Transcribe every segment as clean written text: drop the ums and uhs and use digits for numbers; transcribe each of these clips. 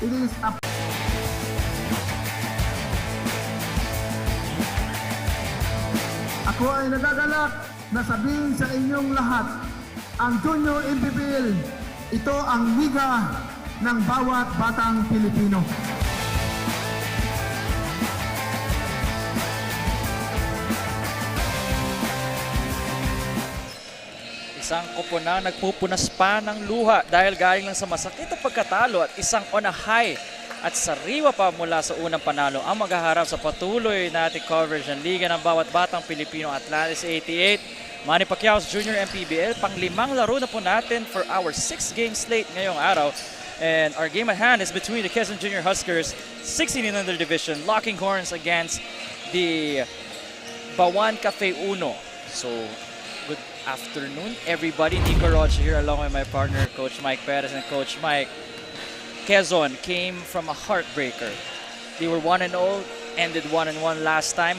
It is a Ako ay nagagalak na sabihin sa inyong lahat, ang Junior MPBL, ito ang liga ng bawat batang Pilipino. Isang koponan nagpupunas pa ng luha dahil galing lang sa masakit na pagkatalo at isang on a high at sariwa pa mula sa unang panalo ang maghaharap sa patuloy nating coverage ng Liga ng Bawat Batang Pilipino Atlantis 88. Manny Pacquiao's Junior MPBL, pang-limang laro na po natin for our 6-game slate ngayong araw. And our game at hand is between the Quezon Junior Huskers, 16 and under division, locking horns against the Bauan 16U. So, good afternoon everybody. Nico Rocha here along with my partner Coach Mike Perez and Coach Mike. Quezon came from a heartbreaker. They were 1-0, ended 1-1 last time.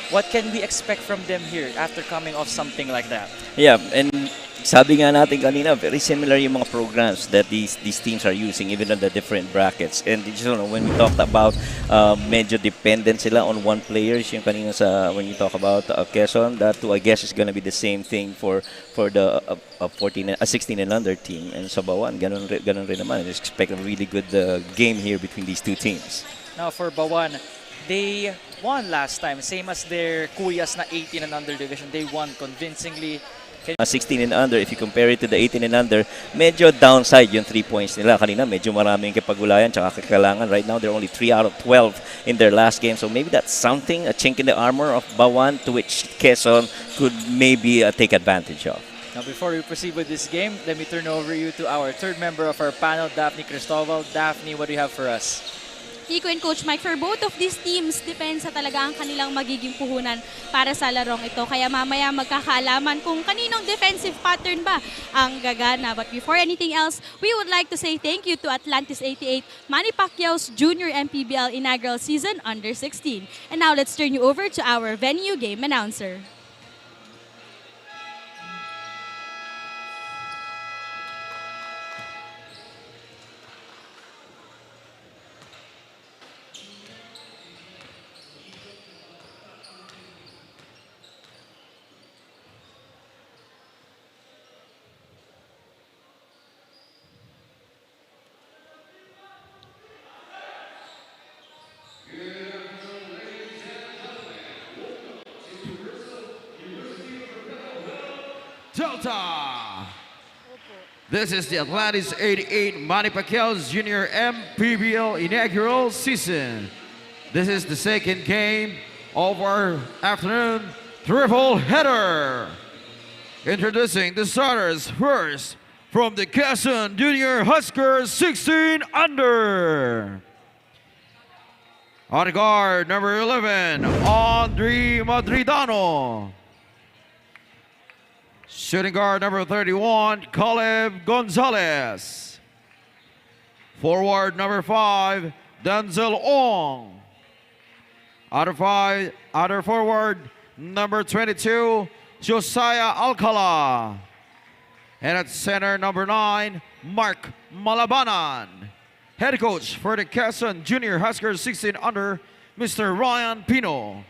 What can we expect from them here after coming off something like that? Yeah, and sabi nga natin kanina, very similar yung mga programs that these teams are using even on the different brackets. And you know, when we talked about medyo dependent sila on one player, yung kanina when you talk about Quezon, that too, I guess is gonna be the same thing for the 16 and under team. And sa Bauan, ganun rin naman. I expect a really good game here between these two teams. Now for Bauan, they won last time, same as their kuyas na 18 and under division. They won convincingly. 16 and under, if you compare it to the 18 and under, medyo downside yung 3 points nila. Kanina, medyo maraming kipagulayan tsaka kakalangan. Right now, they're only 3 out of 12 in their last game. So maybe that's something, a chink in the armor of Bauan, to which Quezon could maybe take advantage of. Now, before we proceed with this game, let me turn over you to our third member of our panel, Daphne Cristobal. Daphne, what do you have for us? Nico and Coach Mike, for both of these teams, depensa talaga ang kanilang magiging puhunan para sa larong ito. Kaya mamaya magkakaalaman kung kaninong defensive pattern ba ang gagana. But before anything else, we would like to say thank you to Atlantis 88, Manny Pacquiao's Junior MPBL Inaugural Season Under 16. And now let's turn you over to our venue game announcer. Dalta. This is the Atlantis 88 Manny Pacquiao's Junior MPBL Inaugural Season. This is the second game of our afternoon triple header. Introducing the starters first from the Quezon Junior Huskers 16 under. On guard, number 11, Andre Madridano. Shooting guard number 31, Caleb Gonzalez. Forward number 5, Denzel Ong. Outer forward number 22, Josiah Alcala. And at center number 9, Mark Malabanan. Head coach for the Quezon Junior Huskers 16 under, Mr. Ryan Pino.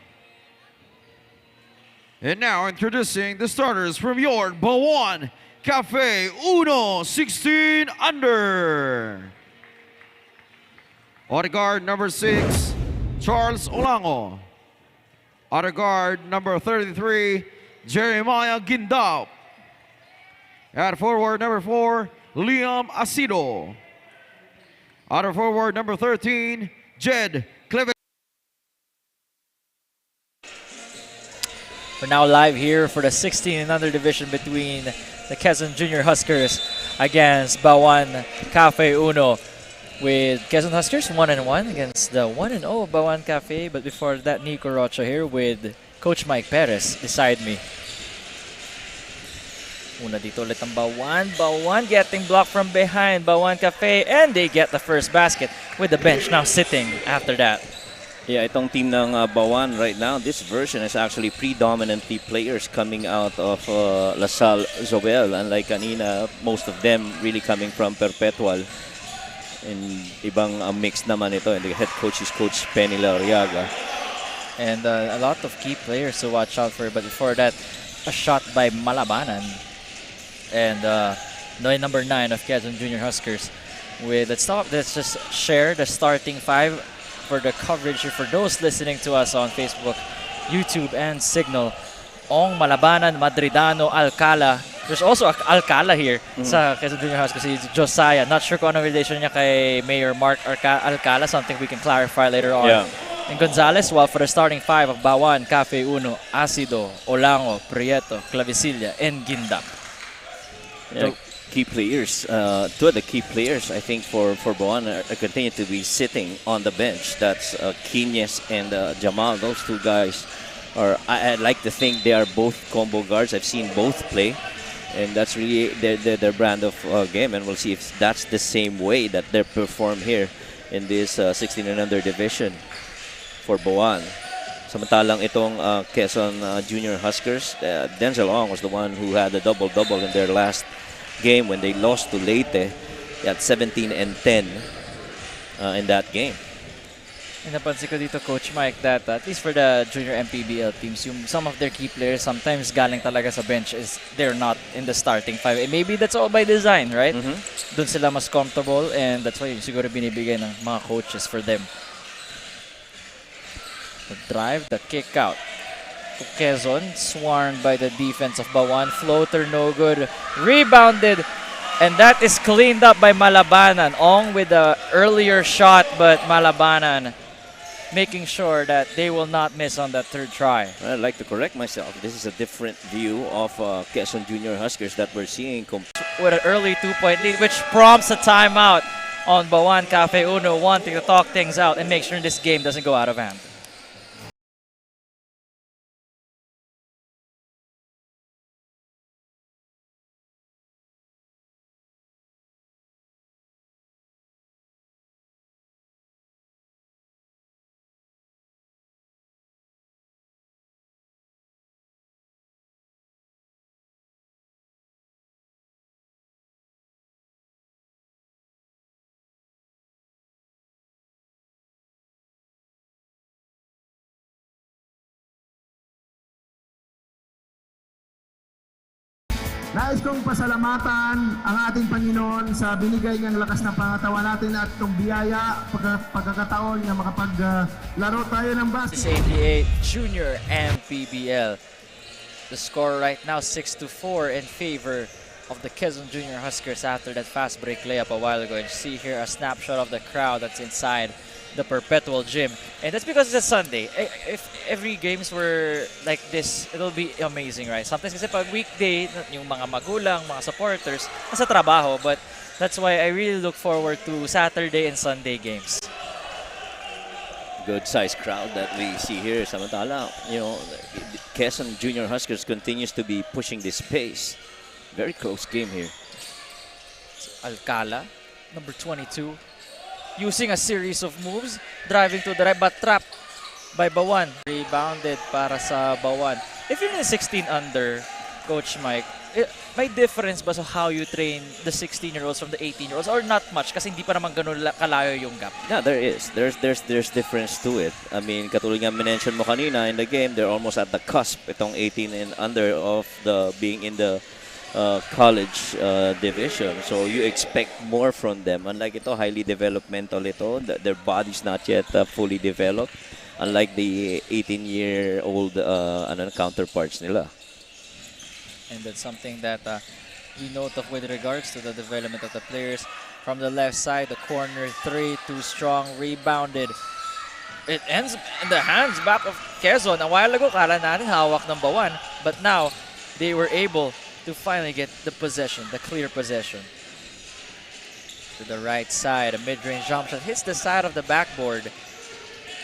And now introducing the starters from your Bauan Cafe Uno 16 under. Outer guard number 6, Charles Olango. Outer guard number 33, Jeremiah Gindao. At forward number 4, Liam Asido. Outer forward number 13, Jed Cleveland. We're now live here for the 16 and under division between the Quezon Junior Huskers against Bauan Cafe Uno, with Quezon Huskers 1-1 against the 1-0 Bauan Cafe. But before that, Nico Rocha here with Coach Mike Perez beside me. Una dito ulit ang Bauan. Bauan getting blocked from behind. Bauan Cafe, and they get the first basket with the bench now sitting after that. Yeah, itong team ng Bauan right now, this version is actually predominantly players coming out of La Salle Zoel. Unlike kanina, most of them really coming from Perpetual. And ibang mix naman ito. And the head coach is Coach Penny Lauriaga. And a lot of key players to watch out for. But before that, a shot by Malabanan. And number 9 of Quezon Junior Huskers. Let's just share the starting 5 for the coverage here for those listening to us on Facebook, YouTube, and Signal. Ong, Malabanan, Madridano, Alcala. There's also Alcala here sa Quezon Junior Huskers, si Josiah. Not sure kung ano relation niya kay Mayor Mark Alcala, something we can clarify later on. Yeah. And Gonzalez, while for the starting 5 of Bauan, Cafe Uno, Acido, Olango, Prieto, Clavicilla, and Gindak. Yeah, key players. Two of the key players, I think, for Bauan continue to be sitting on the bench. That's Piñas and Jamal. Those two guys are, I like to think they are both combo guards. I've seen both play. And that's really their brand of game. And we'll see if that's the same way that they perform here in this 16 and under division for Bauan. Samantalang itong Quezon Junior Huskers, Denzel Ong was the one who had a double-double in their last game when they lost to Leyte at 17 and 10 in that game. And napansin ko dito, Coach Mike, that at least for the junior MPBL teams, some of their key players sometimes galing talaga sa bench is they're not in the starting 5. And maybe that's all by design, right? Doon sila mas comfortable and that's why siguro binibigay ng mga coaches for them. The drive, the kick out. Quezon, swarmed by the defense of Bauan. Floater, no good. Rebounded. And that is cleaned up by Malabanan. Ong with the earlier shot, but Malabanan making sure that they will not miss on that third try. I'd like to correct myself. This is a different view of Quezon Junior Huskers that we're seeing. With an early 2-point lead, which prompts a timeout on Bauan Cafe Uno, wanting to talk things out and make sure this game doesn't go out of hand. Nais kong pasalamatan ang ating Panginoon sa binigay niyang lakas na pangatawan natin at itong biyaya, pagkakataon na makapaglaro tayo ng basketball. 88 Junior MPBL. The score right now 6-4 in favor of the Quezon Junior Huskers after that fast break layup a while ago. And you see here a snapshot of the crowd that's inside the Perpetual gym. And that's because it's a Sunday. If every games were like this, it'll be amazing, right? Sometimes kasi pag weekday, yung mga magulang, mga supporters, nasa trabaho. But that's why I really look forward to Saturday and Sunday games. Good sized crowd that we see here. Samantala, Quezon Junior Huskers continues to be pushing this pace. Very close game here. Alcala, number 22, using a series of moves, driving to the right but trapped by Bauan. Rebounded para sa Bauan. If you're in the 16 under, Coach Mike, may difference ba sa how you train the 16-year-olds from the 18-year-olds or not much kasi hindi pa naman ganun kalayo yung gap? Yeah, there is. There's difference to it. I mean, katulad nga mention mo kanina in the game, they're almost at the cusp itong 18 and under of the being in the college division. So you expect more from them. Unlike ito, highly developmental ito. Their body's not yet fully developed. Unlike the 18-year-old counterparts nila. And that's something that we note of with regards to the development of the players. From the left side, the corner 3, too strong, rebounded. It ends in the hands back of Quezon. A while ago, kala natin hawak ng Bauan. But now, they were able to finally get the possession, the clear possession. To the right side, a mid-range jump shot hits the side of the backboard.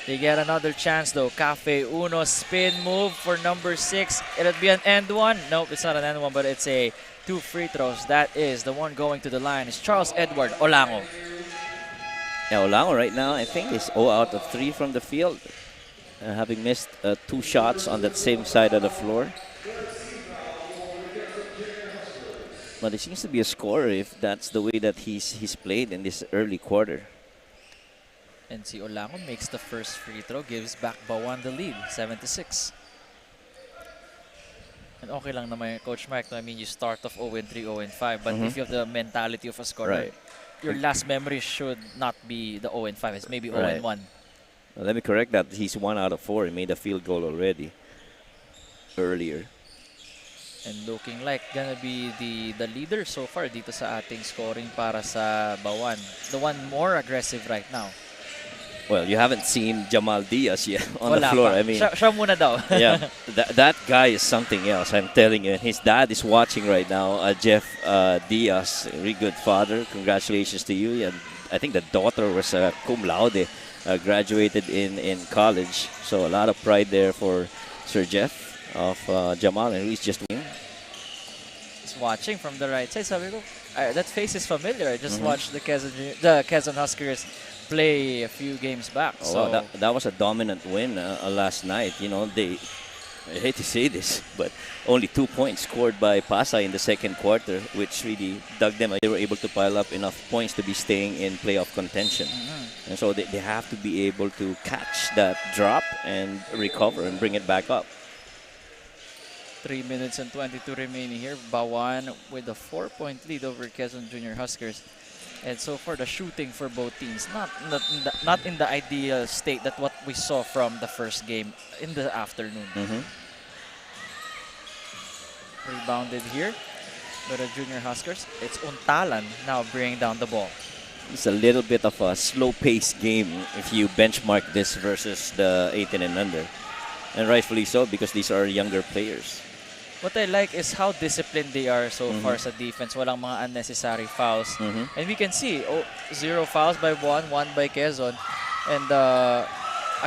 They get another chance though. Cafe Uno spin move for number 6. It'll be an end one. Nope, it's not an end one, but it's a 2 free throws. That is the one going to the line. It's Charles Edward Olango. Yeah, Olango right now, I think, is 0 out of 3 from the field. Having missed 2 shots on that same side of the floor. But he seems to be a scorer if that's the way that he's played in this early quarter. And si Olango makes the first free throw, gives back Bauan the lead, 7-6. And okay lang naman, Coach Mike. I mean, you start off 0-3, 0-5, but if you have the mentality of a scorer, Right. your last memory should not be the 0-5. It's maybe Right. 0-1. Well, let me correct that. He's 1 out of 4. He made a field goal already earlier. And looking like gonna be the leader so far dito sa ating scoring para sa Bauan. The one more aggressive right now. Well, you haven't seen Jamal Diaz yet on the Wala floor. pa. I mean, Siya muna daw. yeah, that guy is something else. I'm telling you. His dad is watching right now. Jeff Diaz, a really good father. Congratulations to you. And I think the daughter was cum laude, graduated in college. So a lot of pride there for Sir Jeff of Jamal, and he's just winning. He's watching from the right side. Sabi ko, that face is familiar. I just watched the Quezon Huskers play a few games back. Oh, So wow, that was a dominant win last night. You know, I hate to say this, but only 2 points scored by Pasay in the second quarter, which really dug them. They were able to pile up enough points to be staying in playoff contention. And so they have to be able to catch that drop and recover and bring it back up. 3 minutes and 22 remaining here. Bauan with a 4-point lead over Quezon Junior Huskers. And so far, the shooting for both teams, not in the ideal state that what we saw from the first game in the afternoon. Rebounded here by the Junior Huskers. It's Untalan now bringing down the ball. It's a little bit of a slow-paced game if you benchmark this versus the 18 and under. And rightfully so, because these are younger players. What I like is how disciplined they are so far sa defense. Walang mga unnecessary fouls. And we can see 0 fouls by Bauan, 1 by Quezon. And a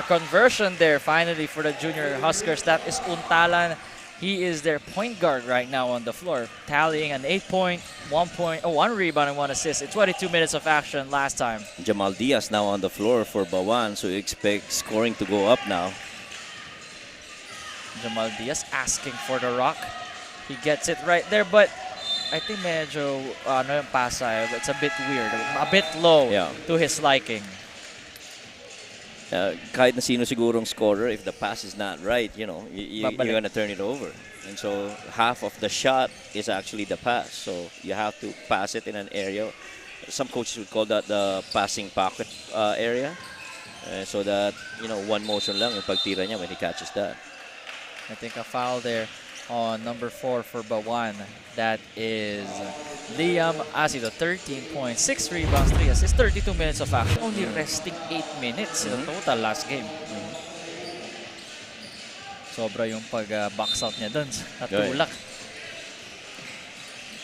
conversion there finally for the Junior Huskers. That is Untalan. He is their point guard right now on the floor, tallying an 8-point, 1 rebound and 1 assist. It's 22 minutes of action last time. Jamal Diaz now on the floor for Bauan, so you expect scoring to go up now. Jamal Diaz asking for the rock. He gets it right there, but I think medyo yung Pasay, it's a bit weird, a bit low to his liking. Kahit na sino sigurong scorer, if the pass is not right, you know, you're going to turn it over. And so half of the shot is actually the pass. So you have to pass it in an area. Some coaches would call that the passing pocket area. So that, you know, one motion lang yung pagtira niya when he catches that. I think a foul there on number 4 for Bauan. That is Liam Asido, 13 points, 6 rebounds, 3 assists, 32 minutes of action. Only resting 8 minutes in the total last game. Sobra yung pag-box out niya dun sa tulak.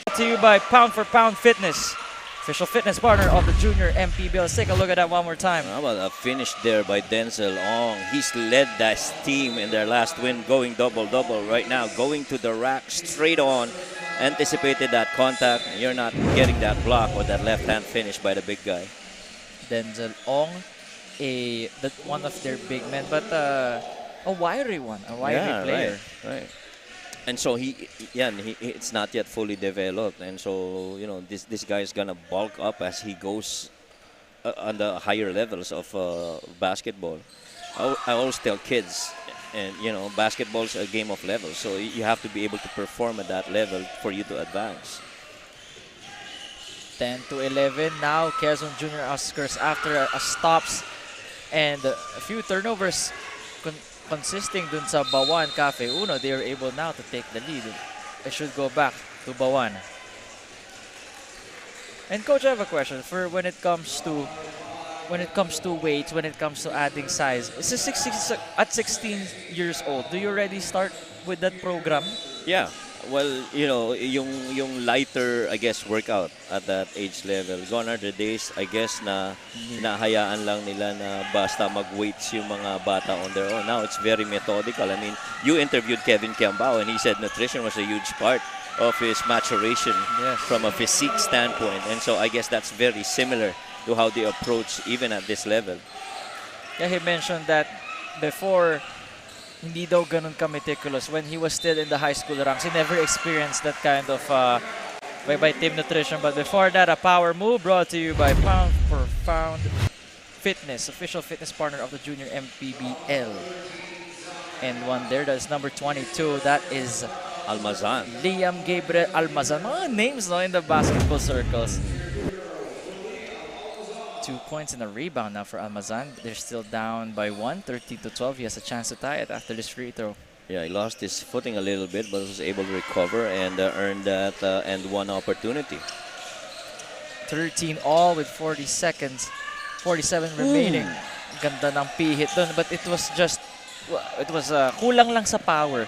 Brought to you by Pound for Pound Fitness, official fitness partner of the Junior MPBL. Let's take a look at that one more time. How about a finish there by Denzel Ong? He's led that team in their last win, going double-double right now, going to the rack straight on. Anticipated that contact. You're not getting that block or that left-hand finish by the big guy. Denzel Ong, one of their big men, but a wiry one, a wiry player. Right. And so it's not yet fully developed, and so you know this guy is gonna bulk up as he goes on the higher levels of basketball. I always tell kids, and you know, basketball is a game of levels, so you have to be able to perform at that level for you to advance. 10-11 now. Quezon Junior Huskers after a stops and a few turnovers consisting dun sa Bauan Cafe Uno, they are able now to take the lead. It should go back to Bauan. And Coach, I have a question for when it comes to weights, when it comes to adding size. At 16 years old, do you already start with that program? Yeah. Well, you know, yung lighter, I guess, workout at that age level. Gone are the days, I guess, na nahayaan lang nila na basta mag-weights yung mga bata on their own. Now, it's very methodical. I mean, you interviewed Kevin Kiambao, and he said nutrition was a huge part of his maturation from a physique standpoint. And so I guess that's very similar to how they approach even at this level. Yeah, he mentioned that before, hindi daw ganun ka meticulous. When he was still in the high school ranks, he never experienced that kind of by Team Nutrition. But before that, a power move brought to you by Pound for Pound Fitness, official fitness partner of the Junior MPBL. And one there, that's number 22. That is Almazan. Liam Gabriel Almazan. Mga names no, in the basketball circles. 2 points and a rebound now for Almazan. They're still down by 1, 13-12. He has a chance to tie it after this free throw. Yeah, he lost his footing a little bit, but was able to recover and earn that and one opportunity. 13 all with 40 seconds. 47 remaining. Ganda ng pihit dun, but it was just, kulang lang sa power.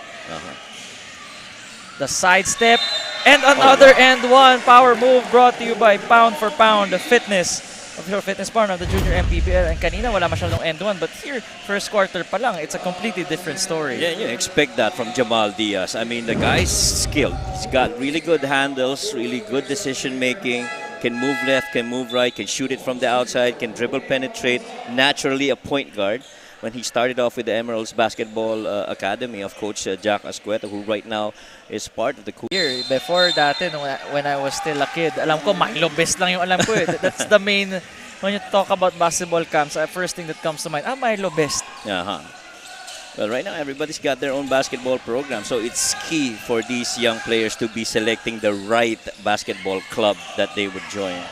The sidestep and another and one power move brought to you by Pound for Pound Fitness, official fitness partner of the Junior MPBL. And kanina wala masyadong end one, but here, first quarter pa lang, it's a completely different story. Yeah, you expect that from Jamal Diaz. I mean, the guy's skilled. He's got really good handles, really good decision making, can move left, can move right, can shoot it from the outside, can dribble, penetrate, naturally a point guard. When he started off with the Emeralds Basketball Academy of Coach Jack Ascueta, who right now is part of the Here, before dati, when I was still a kid, alam ko, Milo Best lang yung alam ko. That's the main, when you talk about basketball camps, first thing that comes to mind, Milo Best. Well, right now, everybody's got their own basketball program, so it's key for these young players to be selecting the right basketball club that they would join.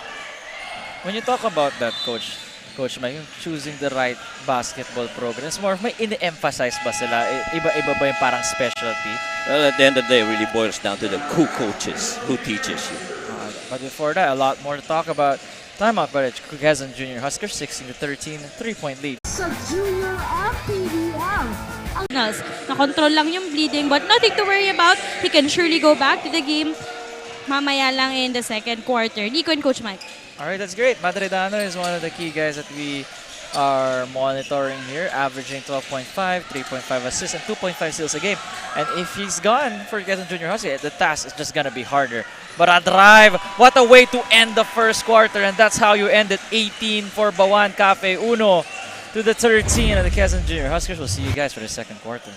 When you talk about that, Coach Mike, yung choosing the right basketball program, it's more of may in-emphasize ba sila? Iba-iba ba yung parang specialty? Well, at the end of the day, it really boils down to the who coaches, who teaches you. But before that, a lot more to talk about. Timeout by the Quezon Junior Huskers, 16-13, 3-point lead. Sa Junior MPBL. Na-control lang yung bleeding, but nothing to worry about. He can surely go back to the game mamaya lang in the second quarter. Nico and Coach Mike. Alright, that's great. Madridano is one of the key guys that we are monitoring here, averaging 12.5, 3.5 assists, and 2.5 steals a game. And if he's gone for Quezon Junior Huskers, the task is just going to be harder. But a drive, what a way to end the first quarter, and that's how you end it. 18 for Bauan Cafe Uno to the 13 of the Quezon Junior Huskers. We'll see you guys for the second quarter.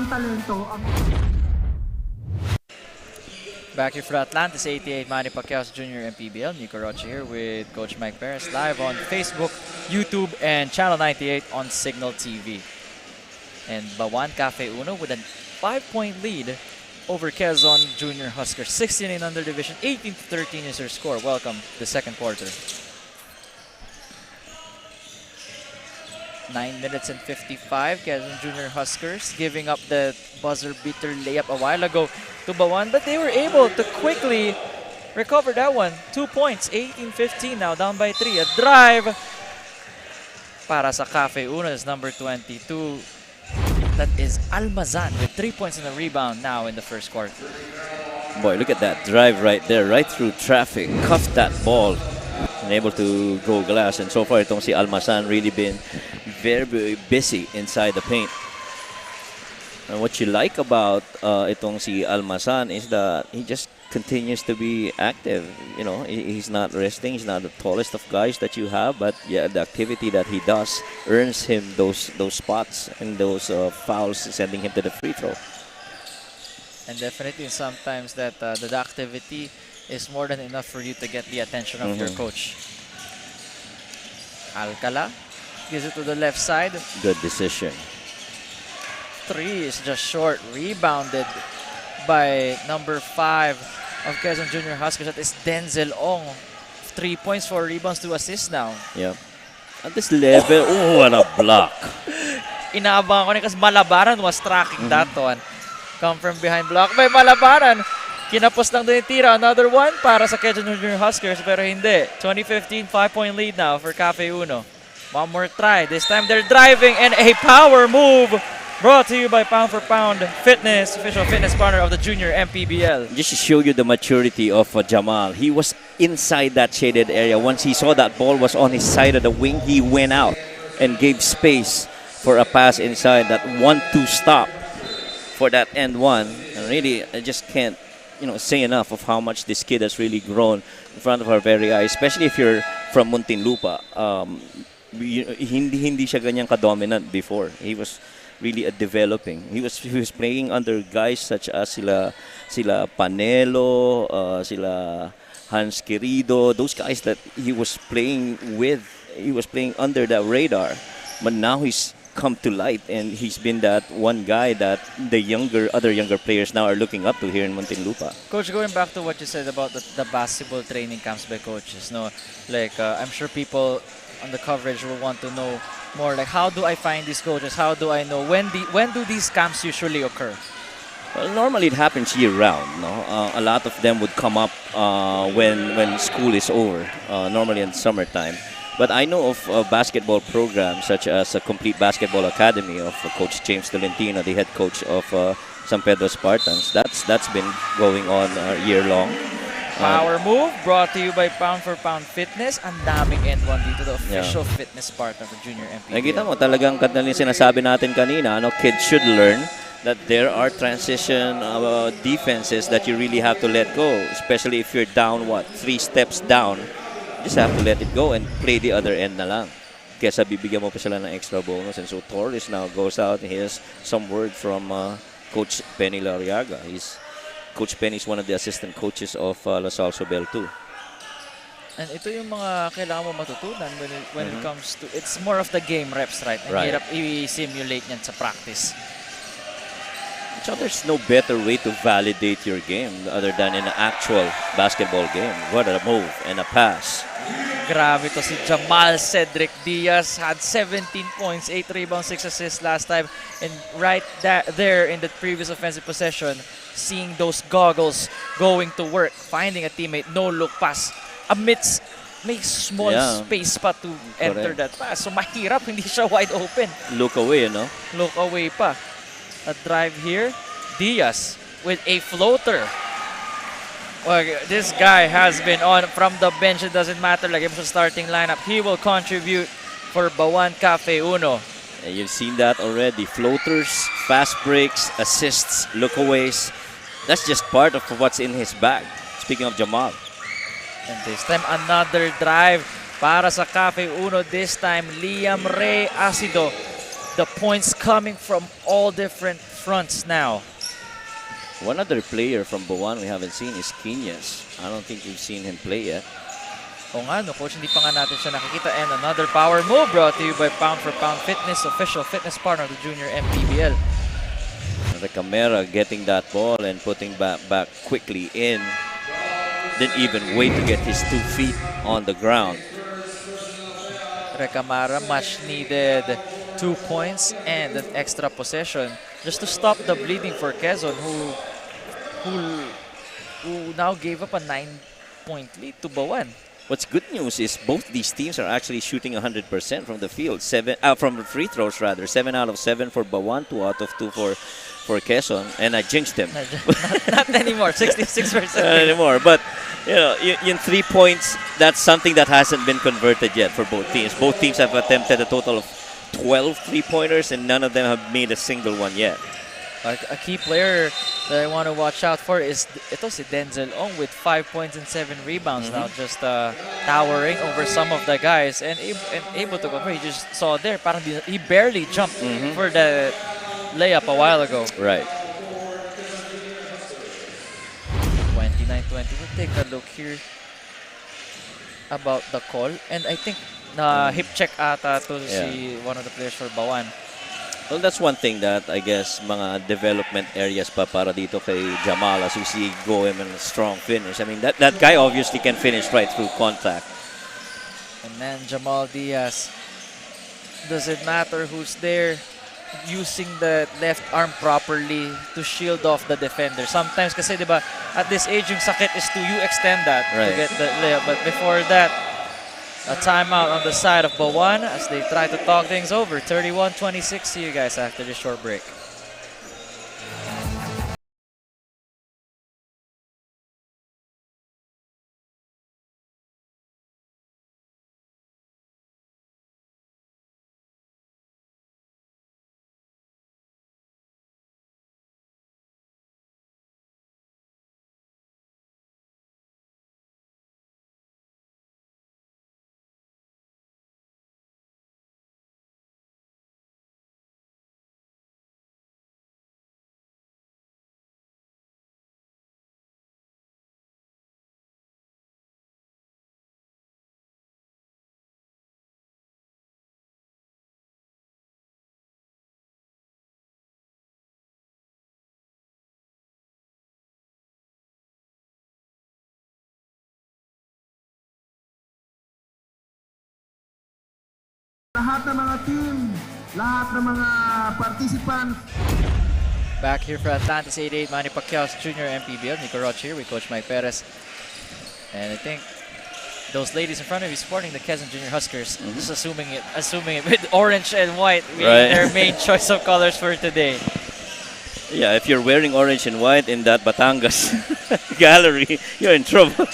Talento ang Back here for Atlantis 88, Manny Pacquiao's Junior MPBL. Nico Rocha here with Coach Mike Perez, live on Facebook, YouTube, and Channel 98 on Signal TV. And Bauan Cafe Uno with a 5-point lead over Quezon Junior Huskers. 16 in under division, 18-13 is their score. Welcome to the second quarter. 9 minutes and 55, Quezon Junior Huskers giving up the buzzer beater layup a while ago to Bauan, but they were able to quickly recover that one. 2 points, 18-15 now, down by 3. A drive para sa Cafe Uno is number 22. That is Almazan with 3 points and a rebound now in the first quarter. Boy, look at that drive right there, right through traffic, cuffed that ball, and able to go glass. And so far, itong si Almazan really been very busy inside the paint. And what you like about itong si Almazan is that he just continues to be active. You know, he's not resting. He's not the tallest of guys that you have, but yeah, the activity that he does earns him those spots and those fouls, sending him to the free throw. And definitely sometimes that the activity is more than enough for you to get the attention of your coach. Alcala gives it to the left side. Good decision. 3 is just short. Rebounded by number 5 of Quezon Junior Huskers. That is Denzel Ong. 3 points, 4 rebounds, 2 assists now. Yeah. At this level, oh, what a block. Inaabangan ko na kasi Malabaran was tracking that one. Come from behind block by Malabaran. Kinapos lang doon yung tira. Another one para sa Quezon Junior Huskers pero hindi. 2015, 5-point lead now for Cafe Uno. One more try. This time they're driving and a power move brought to you by Pound for Pound Fitness, official fitness partner of the Junior MPBL. Just to show you the maturity of Jamal. He was inside that shaded area. Once he saw that ball was on his side of the wing, he went out and gave space for a pass inside. That 1-2 stop for that end one. And really, I just can't say enough of how much this kid has really grown in front of our very eyes, especially if you're from Muntinlupa. Hindi siya ganyang ka-dominant before. He was really developing. He was playing under guys such as sila Panelo, sila Hans Querido, those guys that he was playing with. He was playing under the radar, but now he's come to light, and he's been that one guy that the other younger players now are looking up to here in Muntinlupa. Coach, going back to what you said about the basketball training camps by coaches, no, like I'm sure people on the coverage will want to know more. Like, how do I find these coaches? How do I know when do these camps usually occur? Well, normally it happens year round. No, a lot of them would come up when school is over. Normally in summertime. But I know of basketball programs such as a Complete Basketball Academy of Coach James Tolentino, the head coach of San Pedro Spartans. That's been going on year long. Power move brought to you by Pound for Pound Fitness. Ang daming end one dito, the official fitness partner of the Junior MPBL. Nakita mo, talagang kadaling sinasabi natin kanina, kids should learn that there are transition defenses that you really have to let go, especially if you're down, 3 steps down. Just have to let it go and play the other end na lang. Kesa bibigyan mo pa sila ng extra bonus. And so Torres now goes out and he has some word from Coach Penny Lariaga. Coach Penny is one of the assistant coaches of La Salle Sobel too. And ito yung mga kailangan mo matutunan when it comes to, it's more of the game reps, right? Ang hirap i-simulate niyan sa practice. So there's no better way to validate your game other than in an actual basketball game. What a move and a pass. Grabe to si Jamal Cedric Diaz. Had 17 points, 8 rebounds, 6 assists last time. And right there in the previous offensive possession, seeing those goggles going to work, finding a teammate, no look pass. Amidst may small space pa to enter that pass. So mahirap, hindi siya wide open. Look away, no? Look away pa. A drive here. Diaz with a floater. Well, this guy has been on from the bench. It doesn't matter. Like, it's a starting lineup. He will contribute for Bauan Cafe Uno. And you've seen that already. Floaters, fast breaks, assists, lookaways. That's just part of what's in his bag. Speaking of Jamal. And this time, another drive para sa Cafe Uno. This time, Liam Ray Acido. The points coming from all different fronts now. One other player from Bauan we haven't seen is Piñas. I don't think we've seen him play yet. O nga, no, coach, hindi pa nga natin siya nakikita. And another power move brought to you by Pound for Pound Fitness, official fitness partner of the Junior MPBL. Recamera getting that ball and putting back quickly in. Didn't even wait to get his 2 feet on the ground. Recamara, much needed 2 points and an extra possession just to stop the bleeding for Quezon, who now gave up a 9-point lead to Bauan. What's good news is both these teams are actually shooting 100% from the field. From free throws rather. 7 out of 7 for Bauan, 2 out of 2 for Quezon, and I jinxed him. Not anymore. 66%. Not anymore, but in 3 points, that's something that hasn't been converted yet for both teams. Both teams have attempted a total of 12 3-pointers, and none of them have made a single one yet. A key player that I want to watch out for is ito si Denzel Ong with 5 points and 7 rebounds. Now just towering over some of the guys and able to convert. You just saw there, parang he barely jumped for the layup a while ago. Right. 29-20. We'll take a look here about the call. And I think hip check ata to si one of the players for Bauan. Well, that's one thing that I guess mga development areas pa para dito kay Jamal as we see go him in a strong finish. I mean, that guy obviously can finish right through contact. And then Jamal Diaz. Does it matter who's there? Using the left arm properly to shield off the defender. Sometimes kasi diba, at this age yung sakit is to you extend that to get the layup. But before that, a timeout on the side of Bauan as they try to talk things over. 31-26. See you guys after this short break. Lahat ng mga team, lahat ng mga participants. Back here for Atlantis 88, Manny Pacquiao Jr. MPBL. Nico Roch here with Coach Mike Perez. And I think those ladies in front of you sporting the Quezon Junior Huskers. Just assuming it with orange and white being their main choice of colors for today. Yeah, if you're wearing orange and white in that Batangas gallery, you're in trouble.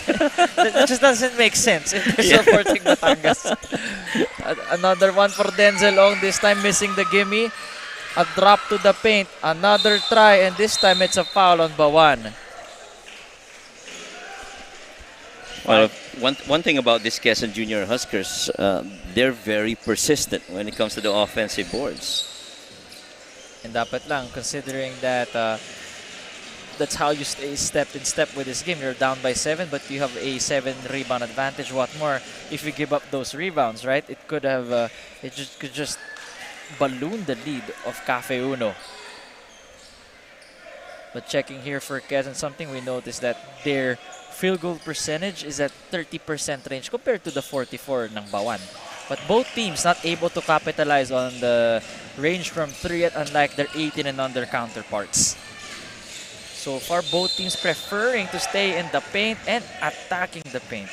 That just doesn't make sense if they're supporting Batangas. Another one for Denzel Ong, this time missing the gimme. A drop to the paint, another try, and this time it's a foul on Bauan. Well, one thing about this Quezon Junior Huskers, they're very persistent when it comes to the offensive boards. And dapat lang, considering that that's how you stay step in step with this game. You're down by 7, but you have a 7 rebound advantage. What more if you give up those rebounds, right? It could have, could just balloon the lead of Cafe Uno. But checking here for Quezon, something we noticed that their field goal percentage is at 30% range compared to the 44 ng Bauan. But both teams not able to capitalize on the range from 3 at unlike their 18 and under counterparts. So far, both teams preferring to stay in the paint and attacking the paint.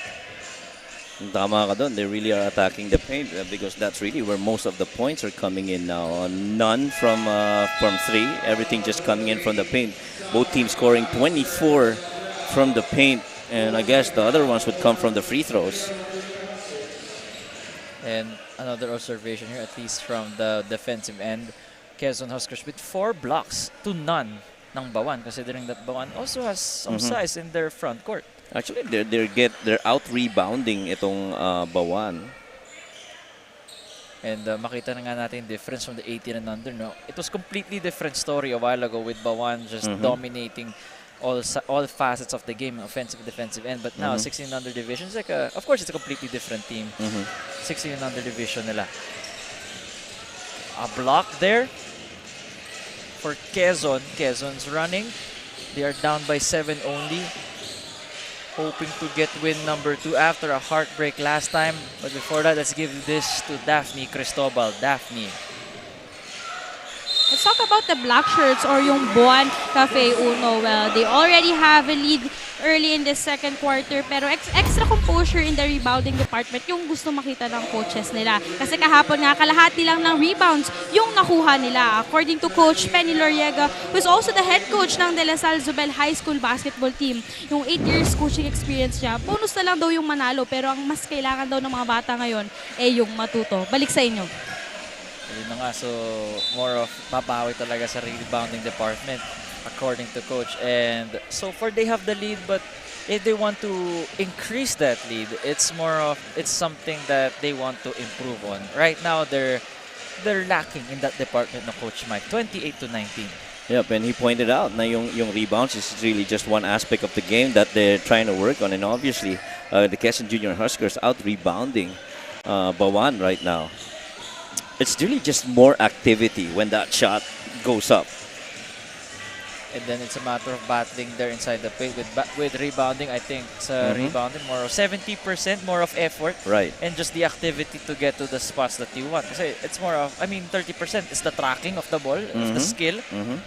Tama ka doon. They really are attacking the paint because that's really where most of the points are coming in now. None from 3. Everything just coming in from the paint. Both teams scoring 24 from the paint. And I guess the other ones would come from the free throws. And another observation here, at least from the defensive end, Quezon Huskers with 4 blocks to none ng Bauan, considering that Bauan also has some size in their front court. Actually, they're out rebounding itong Bauan. And makita na nga natin difference from the 18 and under. No, it was completely different story a while ago with Bauan just dominating all facets of the game, offensive, defensive end. But now, 16 and under division is like of course, it's a completely different team. 16 and under division nila. A block there for Quezon. Quezon's running. They are down by 7 only. Hoping to get win number 2 after a heartbreak last time. But before that, let's give this to Daphne Cristobal. Daphne. Let's talk about the black shirts or yung Bauan Cafe Uno. Well, they already have a lead early in the second quarter, pero extra composure in the rebounding department yung gusto makita ng coaches nila. Kasi kahapon nga, kalahati lang ng rebounds yung nakuha nila. According to Coach Penny Loriega, who's also the head coach ng De La Salle Zubel High School basketball team, yung 8 years coaching experience niya, bonus na lang daw yung manalo, pero ang mas kailangan daw ng mga bata ngayon ay yung matuto. Balik sa inyo. Yun na nga, so more of babawi talaga sa rebounding department according to coach. And so far they have the lead, but if they want to increase that lead, it's something that they want to improve on. Right now they're lacking in that department no Coach Mike. 28-19. Yep, and he pointed out na yung rebounds is really just one aspect of the game that they're trying to work on. And obviously, the Quezon Junior Huskers out-rebounding Bauan right now. It's really just more activity when that shot goes up. And then it's a matter of battling there inside the paint with rebounding. I think sa rebounding, more of 70% more of effort. Right. And just the activity to get to the spots that you want. Kasi it's more of, 30% is the tracking of the ball, of the skill,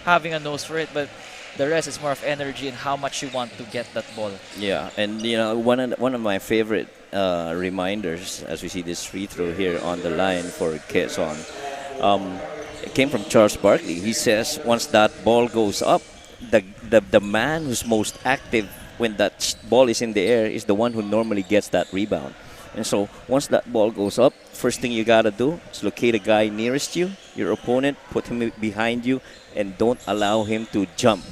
having a nose for it. But the rest is more of energy and how much you want to get that ball. Yeah, and one of my favorite reminders as we see this free throw here on the line for Quezon, it came from Charles Barkley. He says once that ball goes up, the man who's most active when that ball is in the air is the one who normally gets that rebound. And so once that ball goes up, first thing you gotta do is locate a guy nearest you, your opponent, put him behind you, and don't allow him to jump.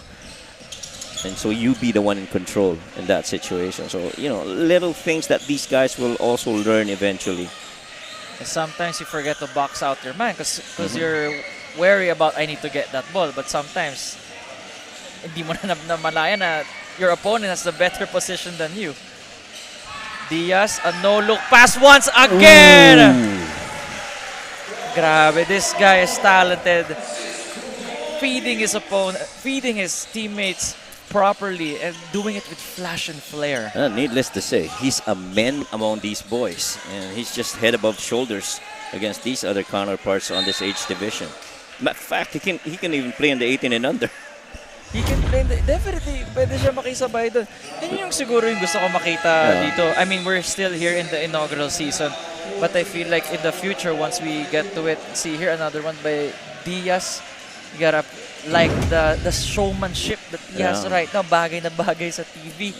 And so you be the one in control in that situation. So, little things that these guys will also learn eventually. And sometimes you forget to box out your man because you're wary about I need to get that ball. But sometimes, hindi mo na namalaya na your opponent has the better position than you. Diaz, a no-look pass once again! Ooh. Grabe, this guy is talented. Feeding his opponent, feeding his teammates properly and doing it with flash and flair. Needless to say, he's a man among these boys, and he's just head above shoulders against these other counterparts on this age division. Matter of fact, he can even play in the 18 and under. He can play, definitely, pwede siya makisabay doon. Yun yung siguro yung gusto ko makita dito. I mean, we're still here in the inaugural season, but I feel like in the future, once we get to it, see here another one by Diaz. You gotta like the showmanship that he has right now, bagay na bagay sa TV.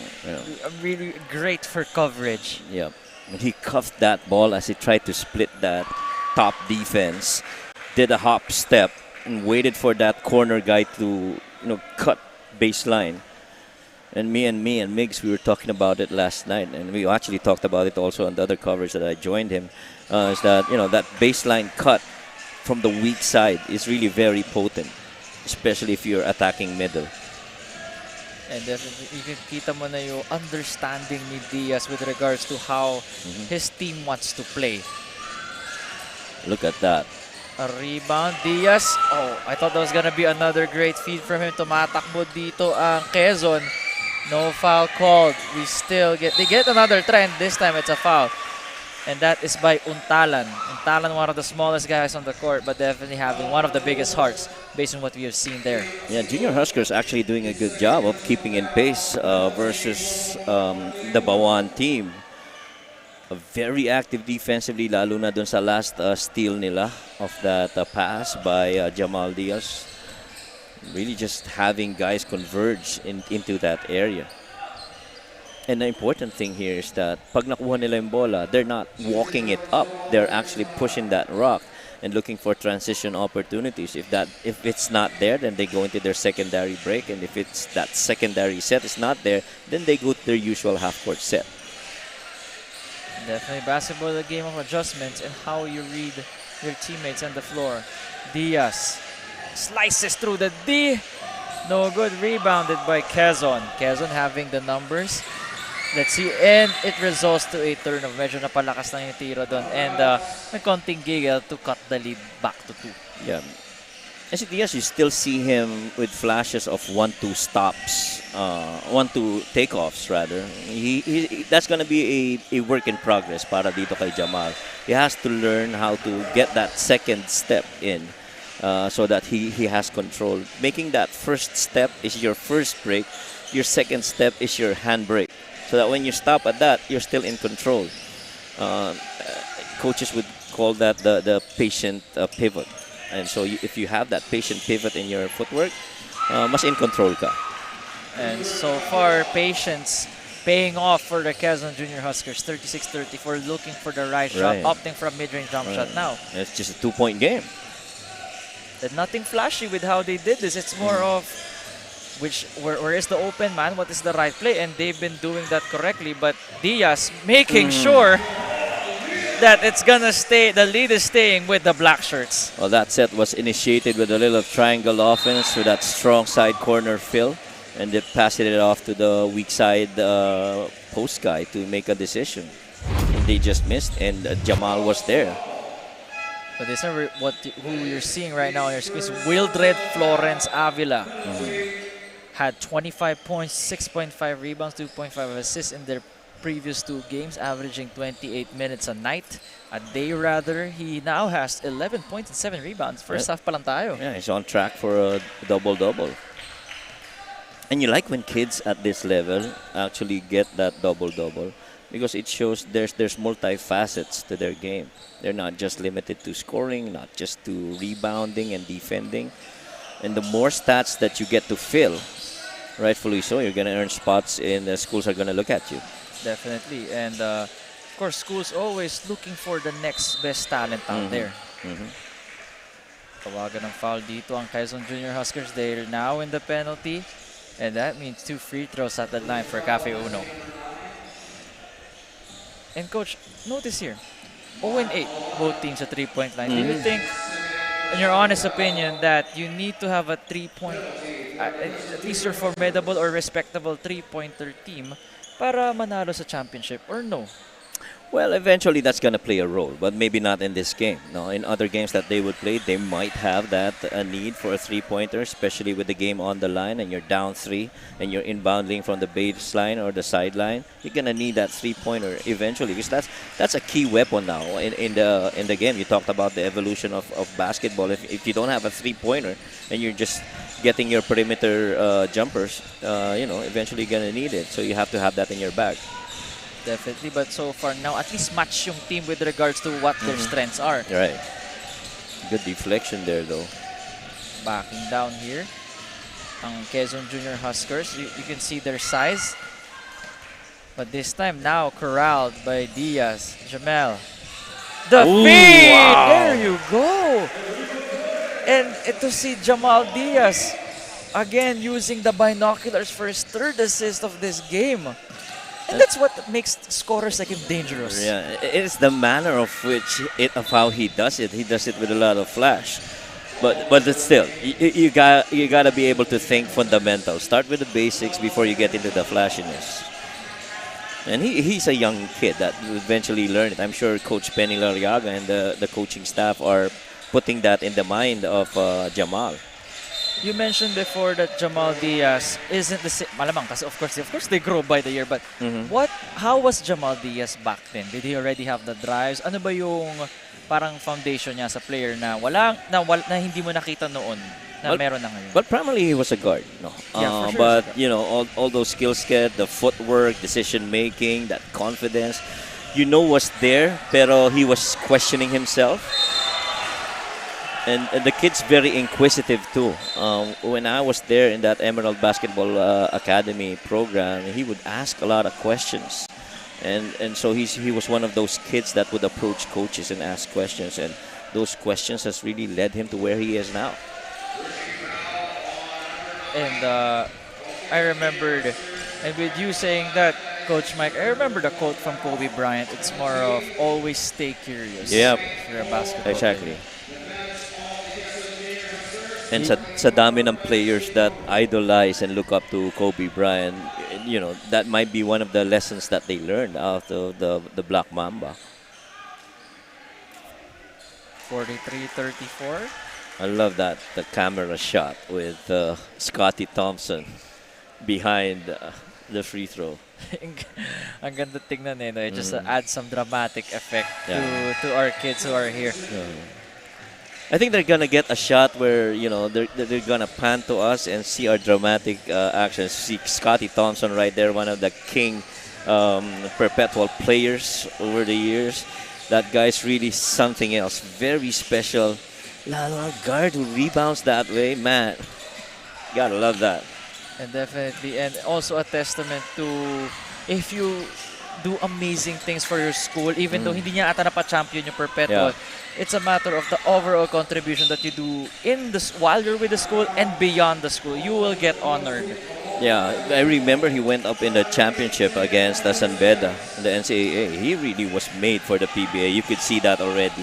Really great for coverage. Yeah, he cuffed that ball as he tried to split that top defense, did a hop step, and waited for that corner guy to cut baseline. And me and Migs, we were talking about it last night, and we actually talked about it also on the other coverage that I joined him. Is that that baseline cut from the weak side is really very potent, especially if you're attacking middle. And definitely, you can kita mo na yung understanding ni Diaz with regards to how his team wants to play. Look at that. A rebound, Diaz. Oh, I thought that was gonna be another great feed from him. Tumatakbo dito ang Quezon. No foul called. They get another trend. This time it's a foul. And that is by Untalan. Untalan, one of the smallest guys on the court, but definitely having one of the biggest hearts based on what we have seen there. Yeah, Junior Huskers actually doing a good job of keeping in pace versus the Bauan team. Very active defensively, lalo na dun sa last steal nila of that pass by Jamal Diaz. Really just having guys converge into that area. And the important thing here is that pag nakuha nila yung bola, they're not walking it up. They're actually pushing that rock and looking for transition opportunities. If it's not there, then they go into their secondary break. And if it's that secondary set is not there, then they go to their usual half-court set. Definitely basketball is a game of adjustments and how you read your teammates on the floor. Diaz slices through the D. No good. Rebounded by Quezon. Quezon having the numbers. Let's see. And it results to a turnover. Medyo napalakas lang yung tiro doon. And may konting giggle to cut the lead back to 2. Yeah. As Diaz, you still see him with flashes of 1-2 stops, 1-2 takeoffs rather. That's going to be a work in progress para dito kay Jamal. He has to learn how to get that second step in so that he has control. Making that first step is your first break. Your second step is your handbrake. So that when you stop at that, you're still in control. Coaches would call that the patient pivot. And so if you have that patient pivot in your footwork, mas in control ka. And so far, patience paying off for the Quezon Junior Huskers. 36-34, looking for the right shot, Right. opting for a mid-range jump shot now. It's just a 2-point game. And nothing flashy with how they did this. It's more of where is the open man, what is the right play, and they've been doing that correctly. But Diaz making sure that it's gonna stay, the lead is staying with the black shirts. Well, that set was initiated with a little triangle offense with that strong side corner fill, and they passed it off to the weak side post guy to make a decision. They just missed, and Jamal was there. But this is who you're seeing right now on your screen is Wildred Florence Avila. Had 25 points, 6.5 rebounds, 2.5 assists in their previous 2 games, averaging 28 minutes a night. A day rather, he now has 11 points and 7 rebounds. First half pa lang tayo. Yeah, he's on track for a double-double. And you like when kids at this level actually get that double-double because it shows there's multi-facets to their game. They're not just limited to scoring, not just to rebounding and defending. And the more stats that you get to fill, rightfully so, you're going to earn spots and the schools are going to look at you. Definitely. And of course, schools always looking for the next best talent out there. Tawagan ng foul dito ang Quezon Junior Huskers. They're now in the penalty. And that means 2 free throws at the line for Cafe Uno. And coach, notice here, 0-8 both teams at 3-point line. Do you think, in your honest opinion, that you need to have a 3-point, at least your formidable or respectable 3-pointer team para manalo sa championship, or no? Well, eventually that's going to play a role, but maybe not in this game. No, in other games that they would play, they might have that need for a 3-pointer, especially with the game on the line and you're down 3 and you're inbounding from the baseline or the sideline. You're going to need that 3-pointer eventually because that's a key weapon now in the game. You talked about the evolution of basketball. If you don't have a 3-pointer and you're just getting your perimeter jumpers, eventually you're going to need it. So you have to have that in your bag. Definitely, but so far now, at least match yung team with regards to what their strengths are. Right. Good deflection there, though. Backing down here, ang Quezon Junior Huskers, you can see their size. But this time now corralled by Diaz. Jamel. The feed! Wow. There you go! And ito si Jamal Diaz, again using the binoculars for his 3rd assist of this game. And that's what makes scorers like him dangerous. Yeah, it's the manner of how he does it. He does it with a lot of flash. But it's still, you gotta be able to think fundamental. Start with the basics before you get into the flashiness. And he's a young kid that will eventually learn it. I'm sure Coach Penny Lariaga and the coaching staff are putting that in the mind of Jamal. You mentioned before that Jamal Diaz isn't the same. Malamang kasi of course they grow by the year. But how was Jamal Diaz back then? Did he already have the drives? Ano ba yung parang foundation niya sa player na hindi mo nakita noon na meron na ngayon? But primarily he was a guard, no. Yeah, for sure. But all those skill set, the footwork, decision making, that confidence, was there. Pero he was questioning himself. And the kid's very inquisitive too. When I was there in that Emerald Basketball Academy program, he would ask a lot of questions. And so he was one of those kids that would approach coaches and ask questions. And those questions has really led him to where he is now. And I remembered, and with you saying that, Coach Mike, I remember the quote from Kobe Bryant. It's more of always stay curious. Yeah, if you're a basketball exactly. player. And sa dami ng players that idolize and look up to Kobe Bryant, that might be one of the lessons that they learned out of the Black Mamba. 43-34. I love the camera shot with Scotty Thompson behind the free throw. Ang ganda tingnan eh. No? It just adds some dramatic effect to our kids who are here. I think they're gonna get a shot where they're gonna pan to us and see our dramatic actions. See Scotty Thompson right there, one of the king Perpetual players over the years. That guy's really something else. Very special. Lalo guard who rebounds that way, man. Gotta love that. And definitely, and also a testament to if you do amazing things for your school, even though hindi niya ata napa-champion yung Perpetual, it's a matter of the overall contribution that you do while you're with the school and beyond the school. You will get honored. Yeah, I remember he went up in the championship against San Beda in the NCAA. He really was made for the PBA. You could see that already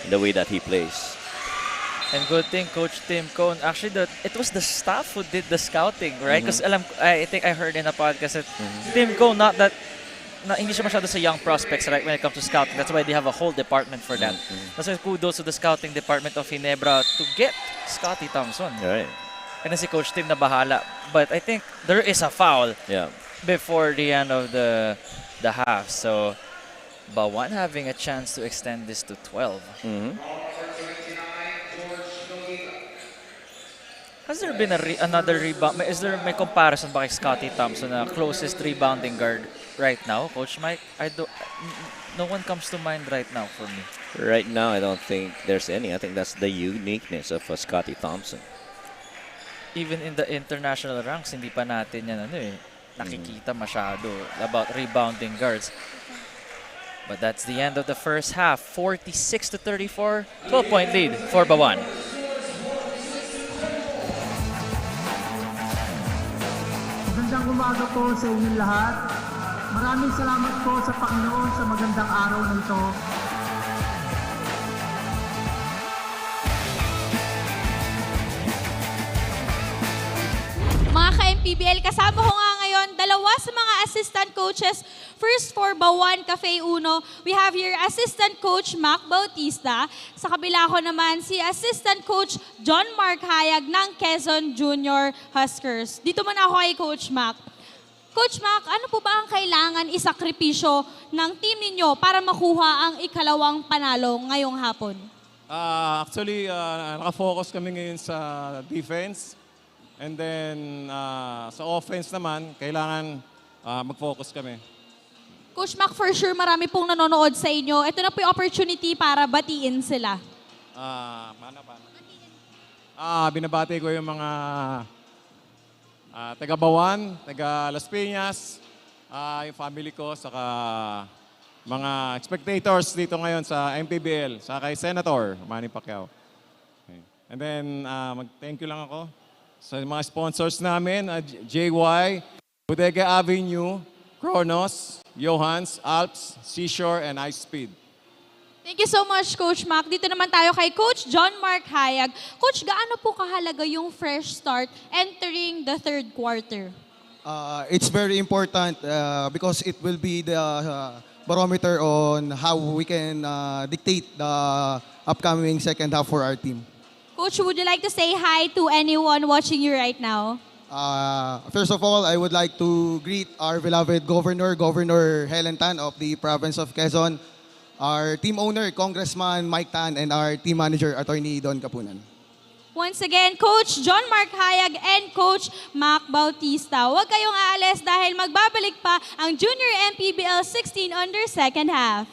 in the way that he plays. And good thing Coach Tim Cone, actually it was the staff who did the scouting, right? Because I think I heard in a podcast that Tim Cone, hindi siya masyado sa young prospects, right, when it comes to scouting. That's why they have a whole department for that. That's why kudos to the scouting department of Ginebra to get Scotty Thompson. Right. And then si Coach Tim na bahala. But I think there is a foul before the end of the half. So Bauan having a chance to extend this to 12. Has there been another rebound? May comparison ba kay Scotty Thompson na closest rebounding guard right now, Coach Mike? No one comes to mind right now for me. Right now, I don't think there's any. I think that's the uniqueness of Scotty Thompson. Even in the international ranks, hindi pa natin yan nakikita masyado about rebounding guards. But that's the end of the first half. 46-34, 12-point lead for Bauan. Magandang umaga po sa inyong lahat. Maraming salamat po sa Panginoon sa magandang araw na ito. Mga ka-MPBL, kasama ko nga ngayon dalawa sa mga assistant coaches. First for Bauan Cafe Uno, we have here Assistant Coach Mac Bautista. Sa kabila ko naman si Assistant Coach John Mark Hayag ng Quezon Junior Huskers. Dito muna ako kay Coach Mac. Coach Mac, ano po ba ang kailangan isakripisyo ng team ninyo para makuha ang ikalawang panalo ngayong hapon? Actually, nakafocus kami ngayon sa defense. And then, sa offense naman, kailangan mag-focus kami. Coach Mac, for sure marami pong nanonood sa inyo. Ito na po yung opportunity para batiin sila. Binabati ko yung mga taga Bauan, taga Las Piñas, yung family ko, saka mga spectators dito ngayon sa MPBL, saka kay Senator Manny Pacquiao. Okay. And then, mag-thank you lang ako sa mga sponsors namin, JY, Bodega Avenue, Kronos, Johans, Alps, Seashore, and Ice Speed. Thank you so much, Coach Mac. Dito naman tayo kay Coach John Mark Hayag. Coach, gaano po kahalaga yung fresh start entering the third quarter? It's very important because it will be the barometer on how we can dictate the upcoming second half for our team. Coach, would you like to say hi to anyone watching you right now? First of all, I would like to greet our beloved Governor Helen Tan of the province of Quezon, our team owner, Congressman Mike Tan, and our team manager, Attorney Don Capunan. Once again, Coach John Mark Hayag and Coach Mac Bautista. Huwag kayong aalis dahil magbabalik pa ang Junior MPBL 16 under second half.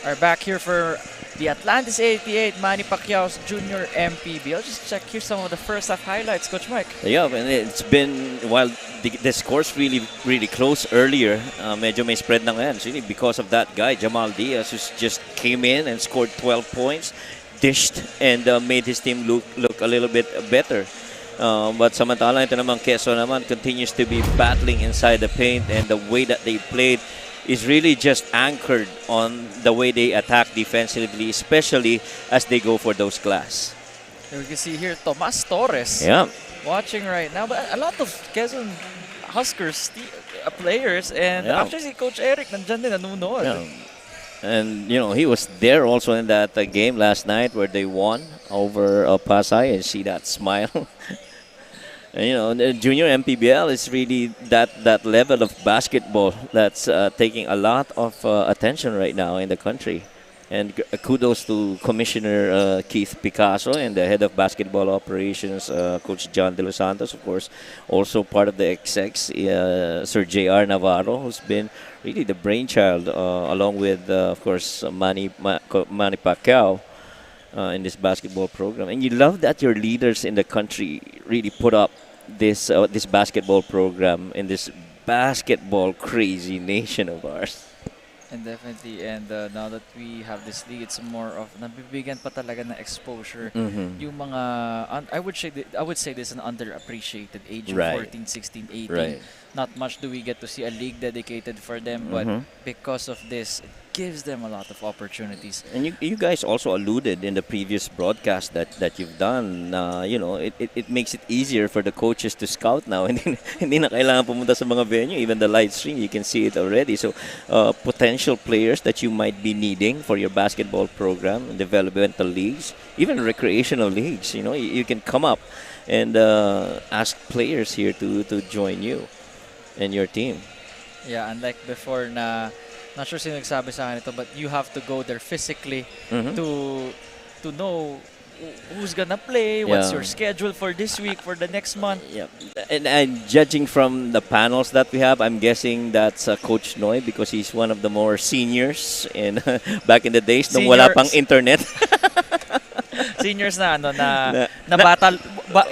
are back here for the Atlantis 88 Manny Pacquiao's Junior MPBL. Just check here some of the first half highlights, Coach Mike. Yeah, and it's been, while the score's really close earlier, medyo may spread na ngayon. Really because of that guy, Jamal Diaz, who just came in and scored 12 points, dished, and made his team look a little bit better. But samantala, ito naman Quezon naman continues to be battling inside the paint, and the way that they played is really just anchored on the way they attack defensively, especially as they go for those glass. We can see here Tomas Torres watching right now. But a lot of Quezon Huskers players, and actually si Coach Eric nandyan din, nanonood. Yeah. And, you know, he was there also in that game last night where they won over Pasay, and see that smile. And, you know, the junior MPBL is really that level of basketball that's taking a lot of attention right now in the country. And kudos to Commissioner Keith Picasso and the head of basketball operations, Coach John De Los Santos, of course. Also part of the execs, Sir J.R. Navarro, who's been really the brainchild, along with, of course, Manny Pacquiao. In this basketball program, and you love that your leaders in the country really put up this basketball program in this basketball crazy nation of ours. And definitely, and now that we have this league, it's more of nabibigyan pa talaga ng exposure. Yung mga, I would say this is an underappreciated age of 14, 16, 18. Right. Not much do we get to see a league dedicated for them, but because of this, it gives them a lot of opportunities. And you guys also alluded in the previous broadcast that you've done, you know, it makes it easier for the coaches to scout now. Hindi na kailangan pumunta sa mga venue. Even the live stream, you can see it already. So, potential players that you might be needing for your basketball program, developmental leagues, even recreational leagues, you know, you can come up and ask players here to join you and your team. Yeah, unlike before na, not sure sino nagsabi sa akin ito, but you have to go there physically to know who's gonna play, what's your schedule for this week, for the next month. Yeah, and judging from the panels that we have, I'm guessing that's Coach Noy, because he's one of the more seniors in back in the days nung wala pang internet. Seniors na bata,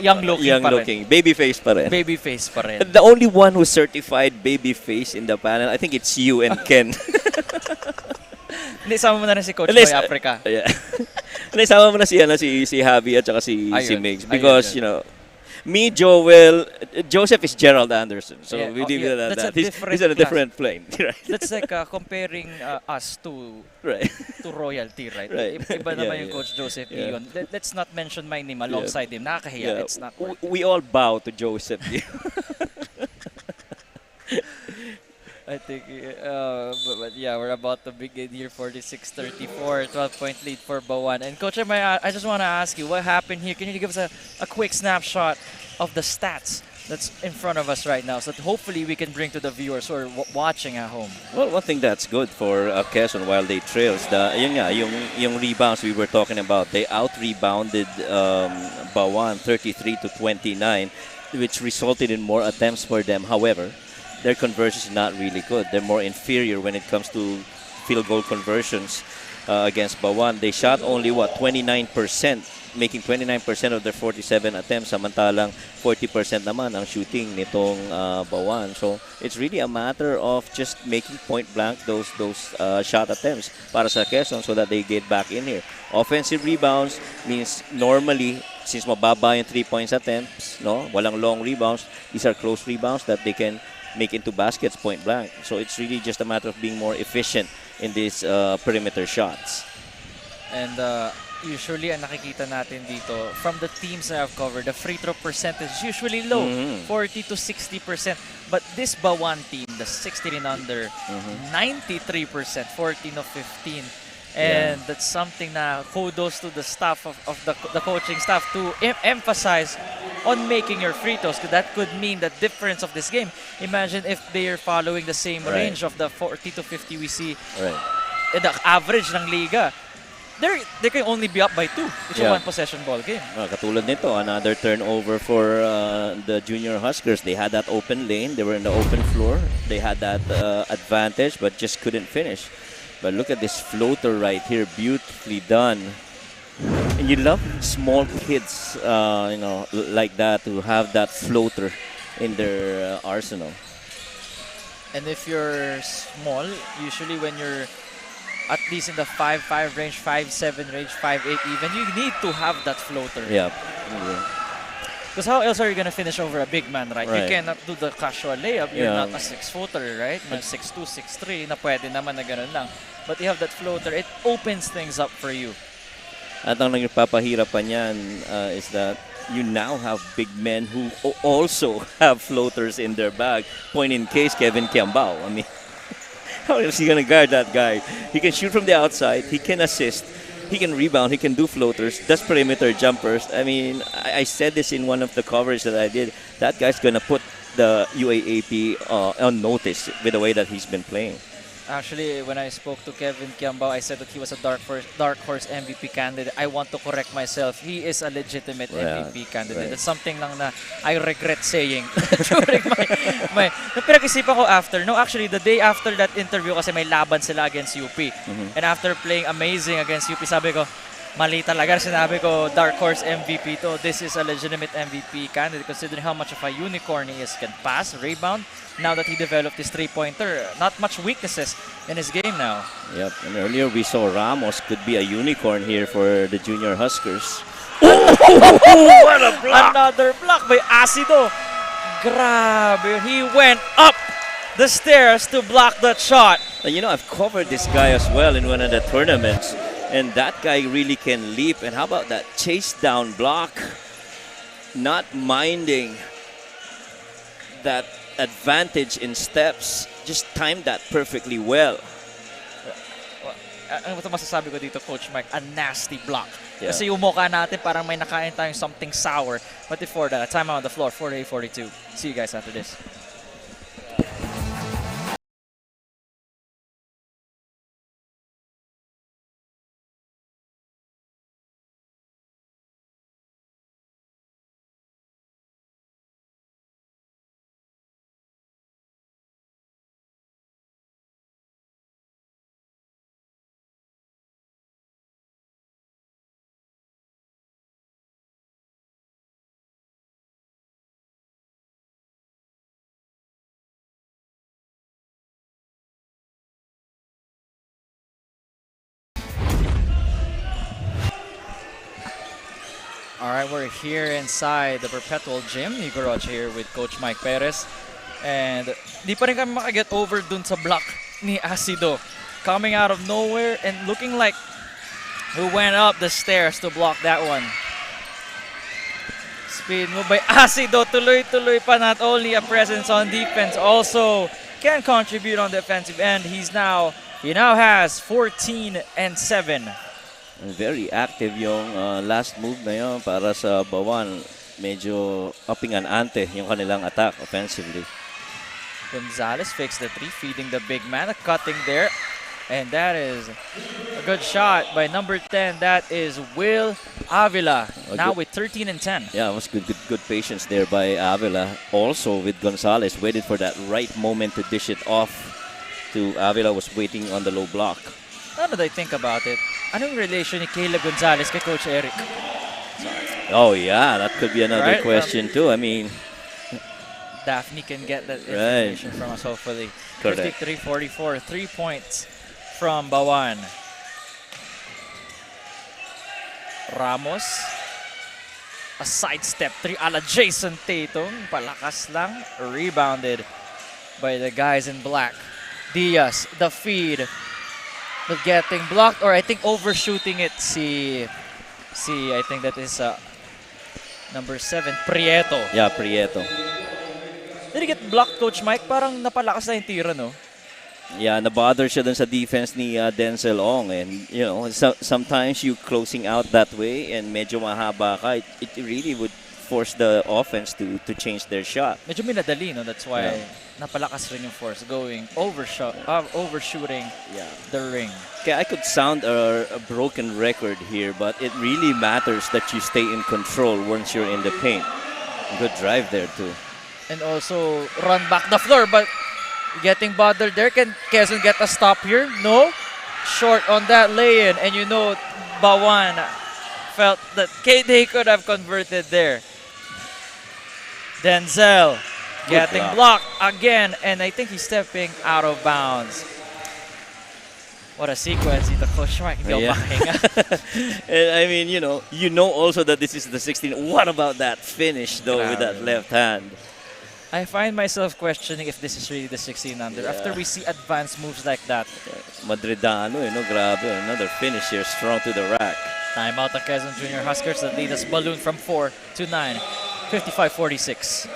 young looking, baby face pa rin. Baby face pa rin. The only one who's certified baby face in the panel, I think it's you and Ken. Hindi, sama mo na rin si Coach Noy Africa. Yeah. Hindi, sama mo na si Javi at saka si Migs. Because, you know, me, Joel, Joseph is Gerald Anderson. So we leave it at that. He's on a different plane. Right? That's like comparing us to royalty, right? Iba naman yung Coach Joseph Ion. Let's not mention my name alongside him. Nakakahiya. It's not worth it. We all bow to Joseph. I think, but yeah, we're about to begin here. 46-34, 12-point lead for Bauan. And Coach, I just want to ask you, what happened here? Can you give us a quick snapshot of the stats that's in front of us right now, so that hopefully we can bring to the viewers who are watching at home? Well, one thing that's good for Quezon while they trails, yung rebounds we were talking about, they out-rebounded Bauan 33-29, which resulted in more attempts for them. However, their conversion is not really good. They're more inferior when it comes to field goal conversions against Bauan. They shot only, 29%, making 29% of their 47 attempts. Samantalang 40% naman ang shooting nitong Bauan. So it's really a matter of just making point blank those shot attempts para sa Quezon so that they get back in here. Offensive rebounds means normally, since mababa yung 3 points attempts, no, walang long rebounds, these are close rebounds that they can make into baskets point blank. So it's really just a matter of being more efficient in these perimeter shots. And usually, ang nakikita natin dito, from the teams that I've covered, the free throw percentage is usually low, 40 to 60%. But this Bauan team, the 16 and under, 93%, 14 of 15. And that's something na kudos to the staff of the coaching staff to emphasize on making your free throws, because that could mean the difference of this game. Imagine if they are following the same range of the 40 to 50 we see in the average ng liga. They can only be up by 2. It's a one-possession ball game. Katulad nito, another turnover for the junior Huskers. They had that open lane. They were in the open floor. They had that advantage, but just couldn't finish. But look at this floater right here, beautifully done. And you love small kids, like that, to have that floater in their arsenal. And if you're small, usually when you're at least in the 5'5" range, 5'7" range, 5'8" even, you need to have that floater. Yeah. Because how else are you gonna finish over a big man, right? You Right. cannot do the casual layup. You're Yeah. not a 6-footer, right? Na 6'2", 6'3", na pwede naman na ganun lang. But you have that floater, it opens things up for you. At ang nagpapahirap pa niyan is that you now have big men who also have floaters in their bag. Point in case, Kevin Kiambao. I mean, how is he going to guard that guy? He can shoot from the outside. He can assist. He can rebound. He can do floaters. That's perimeter jumpers. I mean, I said this in one of the coverage that I did. That guy's going to put the UAAP on notice with the way that he's been playing. Actually, when I spoke to Kevin Kiambao, I said that he was a dark horse MVP candidate. I want to correct myself. He is a legitimate MVP candidate. right. That's something lang na I regret saying during my pinag-isipan ko after. No, actually, the day after that interview kasi may laban sila against UP. And after playing amazing against UP, sabi ko, mali talaga. Sinabi ko, dark horse MVP to. This is a legitimate MVP candidate considering how much of a unicorn he is. Can pass, rebound. Now that he developed his three-pointer, not much weaknesses in his game now. Yep. And earlier we saw Ramos could be a unicorn here for the junior Huskers. What a block! Another block by Acido. Grabe. He went up the stairs to block that shot. And I've covered this guy as well in one of the tournaments. And that guy really can leap. And how about that chase down block? Not minding that advantage in steps. Just timed that perfectly well. Ano ito masasabi ko dito, Coach Mike? A nasty block. Yeah. Kasi yung mukha natin parang may nakain tayong something sour. But before that, time out on the floor, 48-42. See you guys after this. All right, we're here inside the Perpetual Gym. Ni Garage here with Coach Mike Perez. And di pa rin kami makaget over dun sa block ni Acido. Coming out of nowhere and looking like he went up the stairs to block that one. Speed move by Acido. Tuloy-tuloy pa, not only a presence on defense, also can contribute on the defensive end. He now has 14 and 7. Very active yung last move na yun para sa Bauan. Medyo upping an ante yung kanilang attack offensively. Gonzalez fakes the three, feeding the big man, cutting there. And that is a good shot by number 10. That is Will Avila, now with 13 and 10. Yeah, it was good patience there by Avila. Also with Gonzalez, waited for that right moment to dish it off to Avila, was waiting on the low block. Now that I think about it, anong relation ni Caleb Gonzalez kay Coach Eric? Oh yeah, that could be another Right, question too. I mean, Daphne can get that information from us, hopefully. Correct. 53-44, 3 points from Bauan. Ramos, a sidestep three ala Jason Tatum, palakas lang, rebounded by the guys in black. Diaz, the feed, but getting blocked, or I think overshooting it I think that is number 7, Prieto. yeah, Prieto. Did he get blocked, Coach Mike? Parang napalakas na yung tira, no? Yeah, na-bother siya dun sa defense ni Denzel Ong. And, sometimes you closing out that way and medyo mahaba ka, it really would force the offense to change their shot. Medyo minadali, no? That's why napalakas rin yung force going overshooting the ring. Okay, I could sound a broken record here, but it really matters that you stay in control once you're in the paint. Good drive there, too. And also run back the floor, but getting bothered there. Can Quezon get a stop here? No. short on that lay-in, and you know Bauan felt that they could have converted there. Denzel getting blocked again, and I think he's stepping out of bounds. What a sequence dito, Coach Mike. Hindi ako makahinga. And I mean, you know also that this is the 16. What about that finish though with that left hand? I find myself questioning if this is really the 16 under after we see advanced moves like that. Madridano, grabe. Another finish here, strong to the rack. Timeout ng Quezon Junior Huskers that lead us balloon from 4 to 9. 55-46.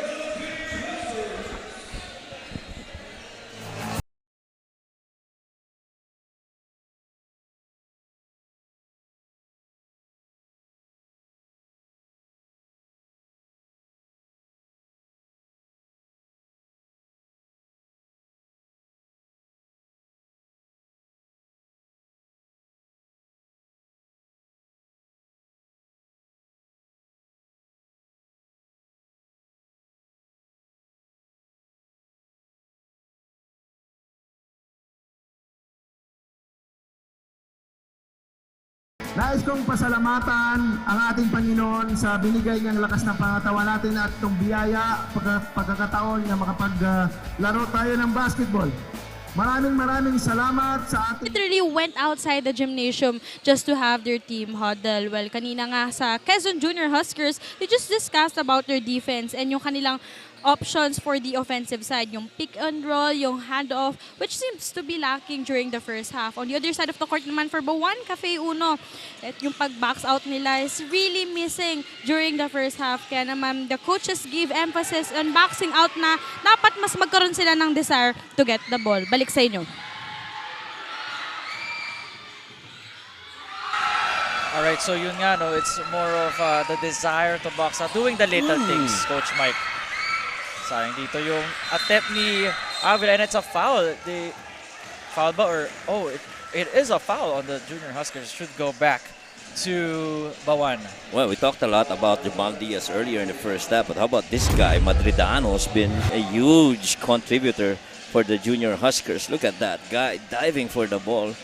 Nais kong pasalamatan ang ating Panginoon sa binigay niyang lakas ng pangatawan natin at itong biyaya, pagkakataon na makapaglaro tayo ng basketball. Maraming salamat sa ating... Literally went outside the gymnasium just to have their team huddle. Well, kanina nga sa Quezon Junior Huskers, they just discussed about their defense and yung kanilang options for the offensive side, yung pick and roll, yung handoff, which seems to be lacking during the first half. On the other side of the court naman for Bauan, Cafe Uno, at yung pag-box out nila is really missing during the first half. Kaya naman, the coaches give emphasis on boxing out na dapat mas magkaroon sila ng desire to get the ball. Balik sa inyo. Alright, so yun nga, no, it's more of the desire to box out, doing the little things, Coach Mike. Sayang dito yung attempt ni Avila, and it's a foul. The foul ba or it is a foul on the Junior Huskers. Should go back to Bauan. Well, we talked a lot about Jamal Diaz earlier in the first half, but how about this guy? Madridano has been a huge contributor for the Junior Huskers. Look at that guy diving for the ball.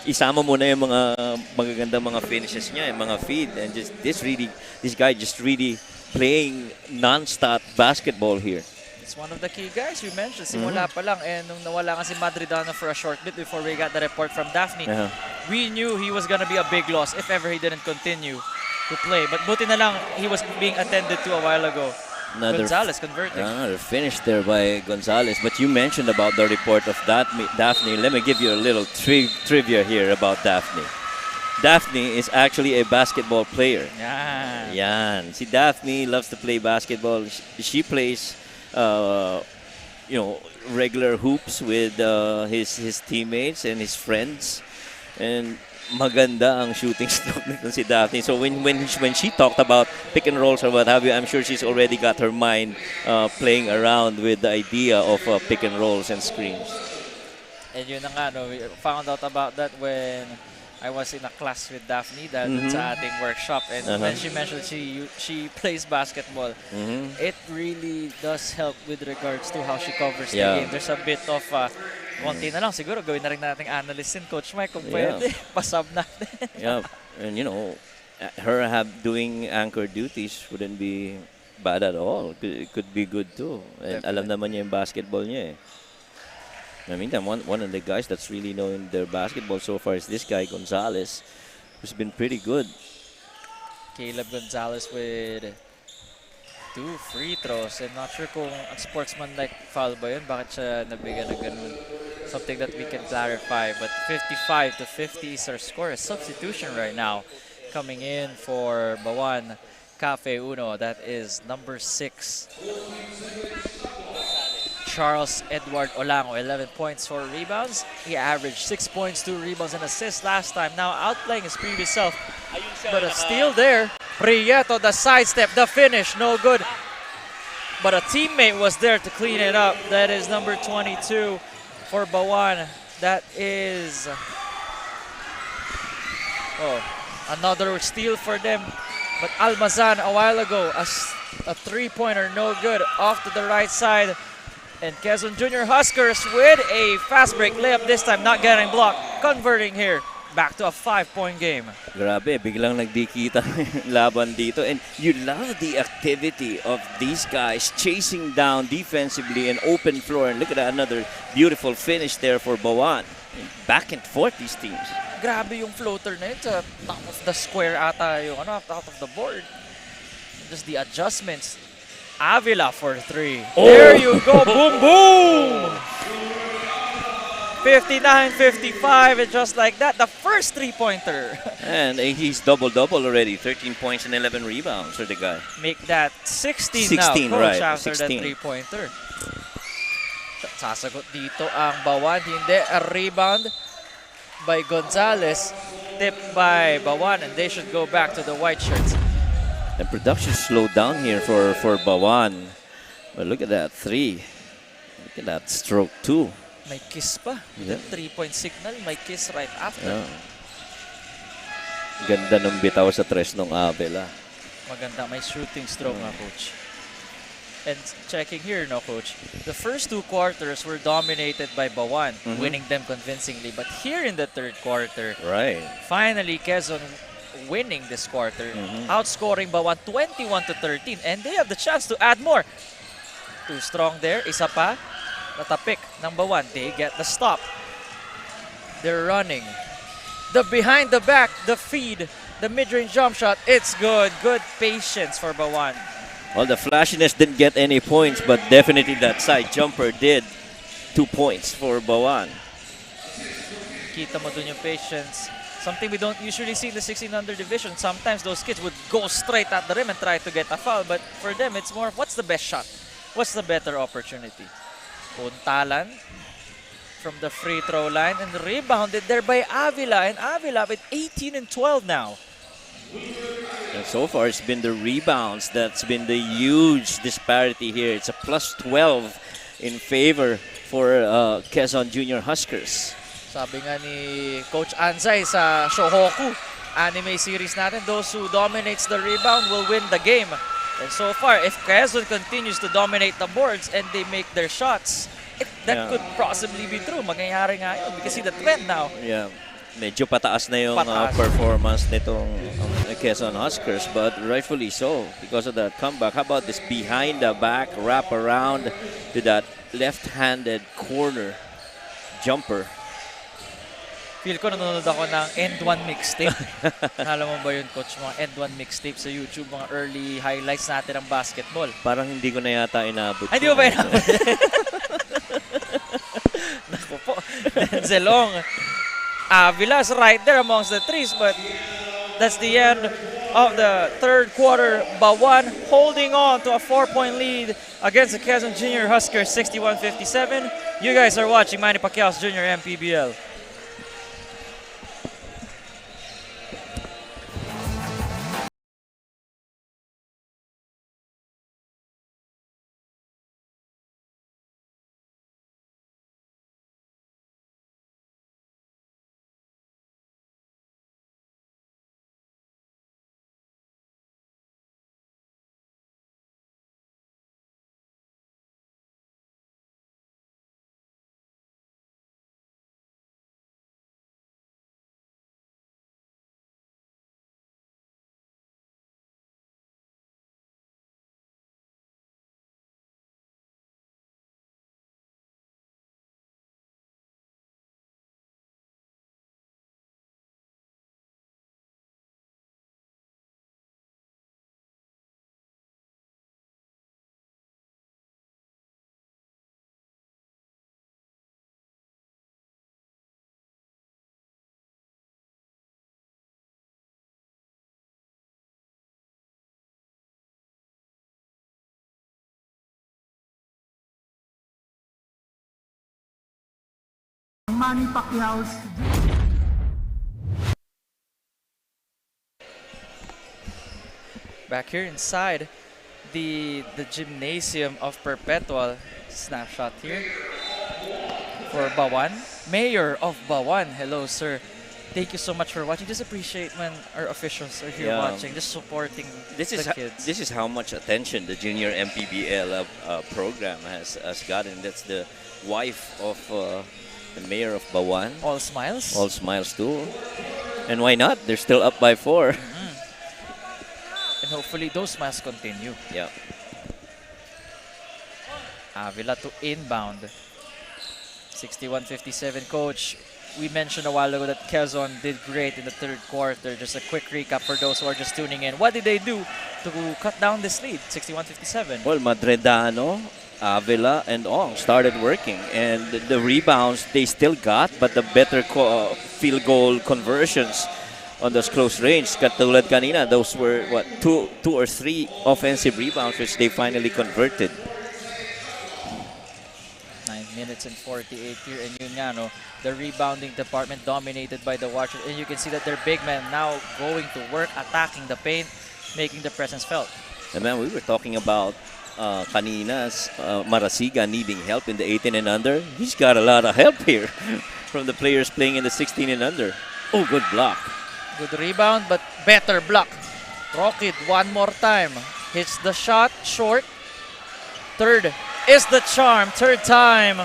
Isama mo na yung mga magaganda mga finishes niya, yung mga feed, and just this guy just really playing non-stop basketball here. It's one of the key guys we mentioned. Simula pa lang, and nung nawala nga si Madridano for a short bit before we got the report from Daphne, we knew he was gonna be a big loss if ever he didn't continue to play. But buti na lang, he was being attended to a while ago. Gonzalez converting. Another finish there by Gonzalez. But you mentioned about the report of Daphne. Let me give you a little trivia here about Daphne. Daphne is actually a basketball player. Yan. Si Daphne loves to play basketball. She plays, regular hoops with his teammates and his friends. And maganda ang shooting stroke nito si Daphne. So when she talked about pick and rolls or what have you, I'm sure she's already got her mind playing around with the idea of pick and rolls and screens. And yun na nga, no, we found out about that when I was in a class with Daphne dahil sa ating workshop, and when she mentioned she plays basketball, it really does help with regards to how she covers the game. There's a bit of konti na lang siguro gawin na rin nating analyst din, Coach Mike, kung pwede pasab natin. And her doing anchor duties wouldn't be bad at all. It could be good too. And alam naman niya yung basketball niya eh. I mean, one of the guys that's really knowing their basketball so far is this guy, Gonzalez, who's been pretty good. Caleb Gonzalez with 2 free throws. I'm not sure kung sportsman-like foul ba yun. Bakit siya nabigyan ng ganun? Something that we can clarify. But 55-50 is our score. A substitution right now coming in for Bauan Cafe Uno. That is number 6. Charles Edward Olango, 11 points, 4 rebounds. He averaged 6 points, 2 rebounds, and assists last time. Now outplaying his previous self. But a steal there. Prieto, the sidestep, the finish, no good. But a teammate was there to clean it up. That is number 22 for Bauan. That is another steal for them. But Almazan a while ago, a 3-pointer, no good, off to the right side. And Quezon Junior Huskers with a fast break layup this time, not getting blocked, converting here. Back to a 5-point game. Grabe, biglang nagdikita yung laban dito. And you love the activity of these guys chasing down defensively and open floor. And look at that, another beautiful finish there for Bauan. Back and forth, these teams. Grabe yung floater na yun sa top of the square ata yung top of the board. Just the adjustments. Avila for 3. Oh. There you go, boom, boom! 59-55, and just like that, the first three-pointer. And he's double-double already. 13 points and 11 rebounds for the guy. Make that 16 16, now, Coach, right, after 16. that three-pointer. Sasagot dito ang Bauan. Hindi, a rebound by Gonzalez. Tipped by Bauan, and they should go back to the white shirts. The production slowed down here for Bauan. But look at that, 3. Look at that stroke, 2. May kiss pa. Yeah. The 3-point signal, may kiss right after. Yeah. Ganda ng bitaw sa tres nung Avila. Maganda, may shooting stroke nga, Coach. And checking here, no, Coach, the first 2 quarters were dominated by Bauan, winning them convincingly. But here in the third quarter, Right. finally, Quezon winning this quarter, outscoring Bauan 21-13, and they have the chance to add more. Too strong there, isa pa. Natapik ng Bauan. They get the stop. They're running. The behind the back, the feed, the mid-range jump shot. It's good. Good patience for Bauan. Well, the flashiness didn't get any points, but definitely that side jumper did. 2 points for Bauan. Kita mo dun yung patience. Something we don't usually see in the 1600 division. Sometimes those kids would go straight at the rim and try to get a foul. But for them, it's more, what's the best shot? What's the better opportunity? Puntalan from the free throw line and rebounded there by Avila. And Avila with 18 and 12 now. And so far, it's been the rebounds that's been the huge disparity here. It's a plus 12 in favor for Quezon Junior Huskers. Sabi nga ni Coach Anzay sa Shohoku anime series natin, those who dominates the rebound will win the game. And so far, if Quezon continues to dominate the boards and they make their shots, that could possibly be true. Mangyayari nga yun. We can see the trend now. Yeah, medyo pataas na yung Pataas. performance nitong Quezon Huskers, but rightfully so because of that comeback. How about this behind the back wrap around to that left-handed corner jumper? Feel ko nanonood ako ng End 1 mixtape. Alam mo ba yun, Coach? Mga End 1 mixtape sa YouTube, mga early highlights natin ng basketball. Parang hindi ko na yata inabot. Ay, di mo ba inabot? Naku po. Zelong. Avila's right there amongst the trees, but that's the end of the third quarter. Bauan holding on to a 4-point lead against the Quezon Junior Huskers, 61-57. You guys are watching Manny Pacquiao's Junior MPBL. Manny Pacquiao's Back here inside the gymnasium of Perpetual. Snapshot here for Bauan. Mayor of Bauan. Hello, sir. Thank you so much for watching. Just appreciate when our officials are here Yeah. watching, just supporting This is the kids. this is how much attention the junior MPBL program has gotten. That's the wife of the mayor of Bauan. All smiles. All smiles too. And why not? They're still up by 4. And hopefully those smiles continue. Yeah. Avila to inbound. 61-57, coach. We mentioned a while ago that Quezon did great in the third quarter. Just a quick recap for those who are just tuning in. What did they do to cut down this lead? 61-57. Well, Madredano, Avila, and Ong started working. And the rebounds they still got, but the better field goal conversions on those close range. Katulad kanina, those were, what, two or three offensive rebounds which they finally converted. 9 minutes and 48 here, and yun nga, no, the rebounding department dominated by the Watchers, and you can see that their big men now going to work, attacking the paint, making the presence felt. And man, we were talking about kanina's Marasiga needing help in the 18 and under. He's got a lot of help here from the players playing in the 16 and under. Oh, good block. Good rebound, but better block. Rocket one more time. Hits the shot, short. Third is the charm, third time.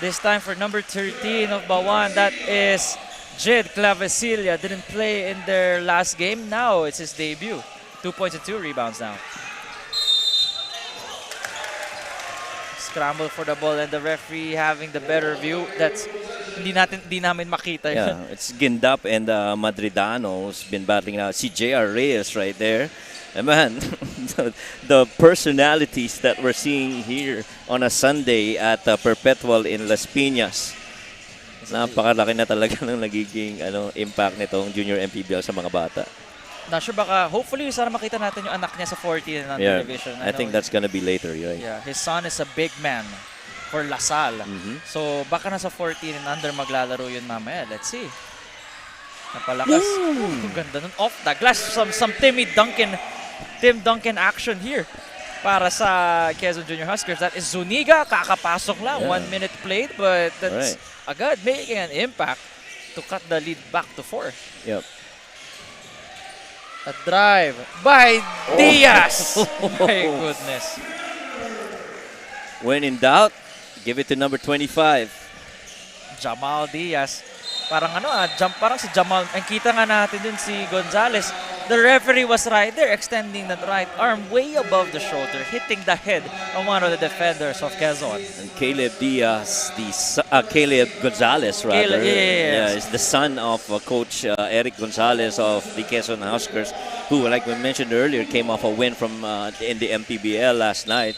This time for number 13 of Bauan. That is Jed Clavecilla. Didn't play in their last game. Now it's his debut. 2 points and 2 rebounds now. Scramble for the ball, and the referee having the better view. That's hindi namin makita yun. Yeah, it's Gindap and Madridano who's been battling out. Si J.R. Reyes right there. And man, the personalities that we're seeing here on a Sunday at Perpetual in Las Piñas. Napakalaki na talaga ng nagiging impact nitong junior MPBL sa mga bata. Not sure, baka hopefully sana makita natin yung anak niya sa 14 and under division. I think that's gonna be later, right? Yeah, his son is a big man for Lasal. So baka nasa 14 and under maglalaro yun mamaya. Let's see. Napalakas. Ang ganda nun. Off the glass. Some Tim Duncan action here para sa Quezon Junior Huskers. That is Zuniga. Kakapasok lang. 1 minute played, but that's agad making an impact to cut the lead back to 4. Yep. A drive by Diaz. My goodness. When in doubt, give it to number 25. Jamal Diaz. Parang parang si Jamal. Ang kita nga natin dun si Gonzalez. The referee was right there, extending that right arm way above the shoulder, hitting the head of one of the defenders of Quezon. And Caleb Diaz, Caleb Gonzalez, rather. Yes. Is the son of Coach Eric Gonzalez of the Quezon Huskers, who, like we mentioned earlier, came off a win from in the MPBL last night.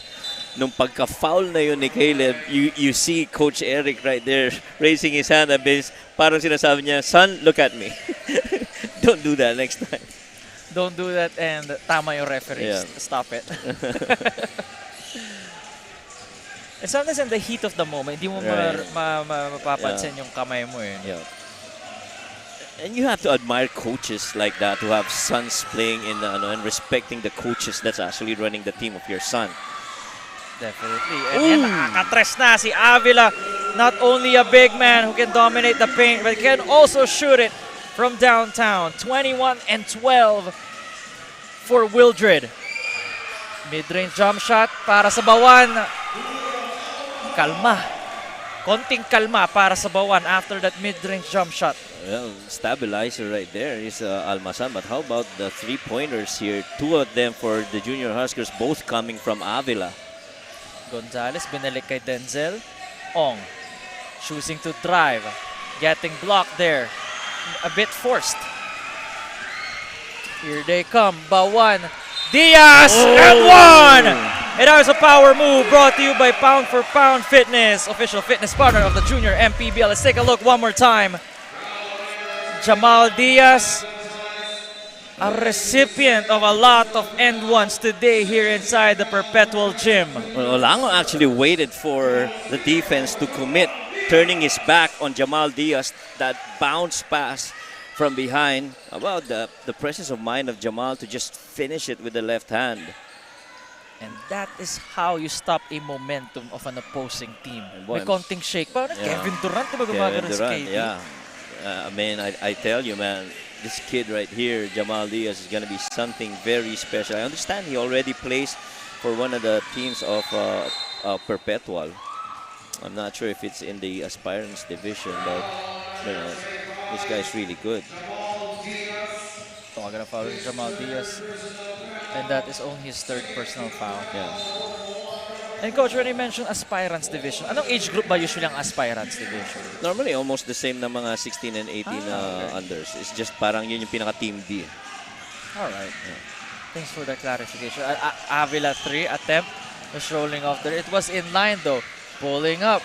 Nung pagka-foul na yun ni Caleb, you see Coach Eric right there raising his hand and parang sinasabi niya, son, look at me. Don't do that next time. Don't do that, and tama yung referee. Yeah. Stop it. And sometimes in the heat of the moment, hindi mo mapapansin yung kamay mo eh. Yeah. And you have to admire coaches like that who have sons playing in and respecting the coaches that's actually running the team of your son. Definitely. And yan, nakakatres na si Avila. Not only a big man who can dominate the paint, but can also shoot it from downtown. 21 and 12 for Wildred. Mid-range jump shot para sa Bauan. Kalma. Konting kalma para sa Bauan after that mid-range jump shot. Well, stabilizer right there is Almasan. But how about the three-pointers here? 2 of them for the Junior Huskers, both coming from Avila. Gonzalez binalik kay Denzel. Ong choosing to drive. Getting blocked there. A bit forced. Here they come. Bauan. Diaz and one! And that was a power move brought to you by Pound for Pound Fitness, official fitness partner of the Junior MPBL. Let's take a look one more time. Jamal Diaz, a recipient of a lot of end ones today here inside the Perpetual Gym. Well, Olango actually waited for the defense to commit, turning his back on Jamal Diaz. That bounce pass from behind. About the presence of mind of Jamal to just finish it with the left hand. And that is how you stop a momentum of an opposing team. Boy, May konting shake. Parang Kevin Durant, diba gumagano si KD? Yeah. Man, I tell you, man, this kid right here, Jamal Diaz, is going to be something very special. I understand he already plays for one of the teams of Perpetual. I'm not sure if it's in the aspirants division, but you know, this guy's really good. Talking about Jamal Diaz. And that is only his third personal foul. Yeah. And Coach, when you mentioned aspirants division, anong age group ba usually ang aspirants division? Normally, almost the same na mga 16 and 18 okay. unders. It's just parang yun yung pinaka-team D. Alright. Yeah. Thanks for the clarification. Avila 3 attempt was rolling off there. It was in line though, pulling up.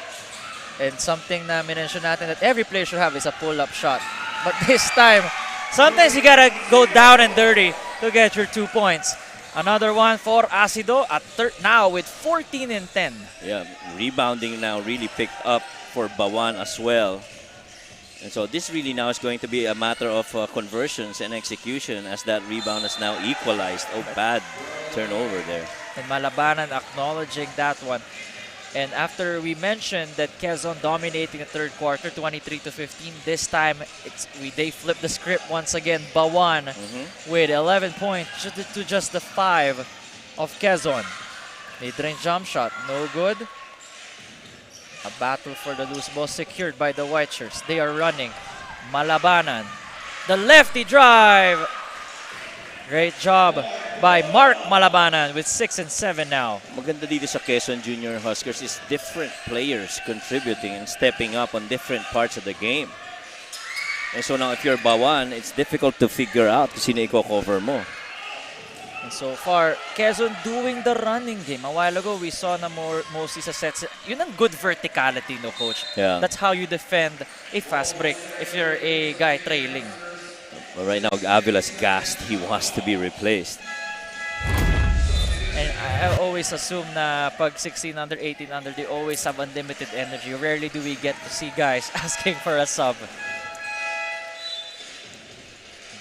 And something na minention natin that every player should have is a pull-up shot. But this time, sometimes you gotta go down and dirty to get your 2 points. Another one for Acido at now with 14 and 10. Yeah, rebounding now really picked up for Bauan as well. And so this really now is going to be a matter of conversions and execution as that rebound is now equalized. Oh, bad turnover there. And Malabanan acknowledging that one. And after we mentioned that Quezon dominating the third quarter, 23-15, this time they flip the script once again. Bauan with 11 points to just the 5 of Quezon. Mid-range jump shot, no good. A battle for the loose ball secured by the white shirts. They are running. Malabanan. The lefty drive. Great job by Mark Malabanan with 6 and 7 now. Maganda dito sa Quezon Junior Huskers is different players contributing and stepping up on different parts of the game. And so now if you're Bauan, it's difficult to figure out kung sino i-cover mo. And so far, Quezon doing the running game. A while ago, we saw na mostly sa sets. Yun ang good verticality, no, Coach? Yeah. That's how you defend a fast break if you're a guy trailing. But right now, Avila's gassed. He wants to be replaced. And I always assume na pag 16 under, 18 under, they always have unlimited energy. Rarely do we get to see guys asking for a sub.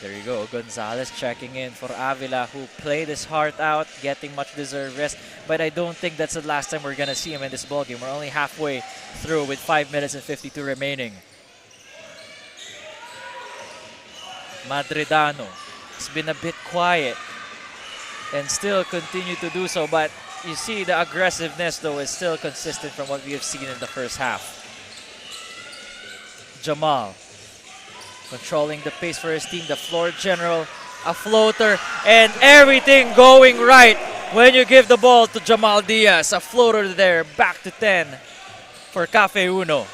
There you go, Gonzalez checking in for Avila, who played his heart out, getting much deserved rest. But I don't think that's the last time we're going to see him in this ballgame. We're only halfway through with 5 minutes and 52 remaining. Madridano has been a bit quiet and still continue to do so. But you see the aggressiveness, though, is still consistent from what we have seen in the first half. Jamal controlling the pace for his team, the floor general, a floater, and everything going right when you give the ball to Jamal Diaz. A floater there, back to 10 for Cafe Uno.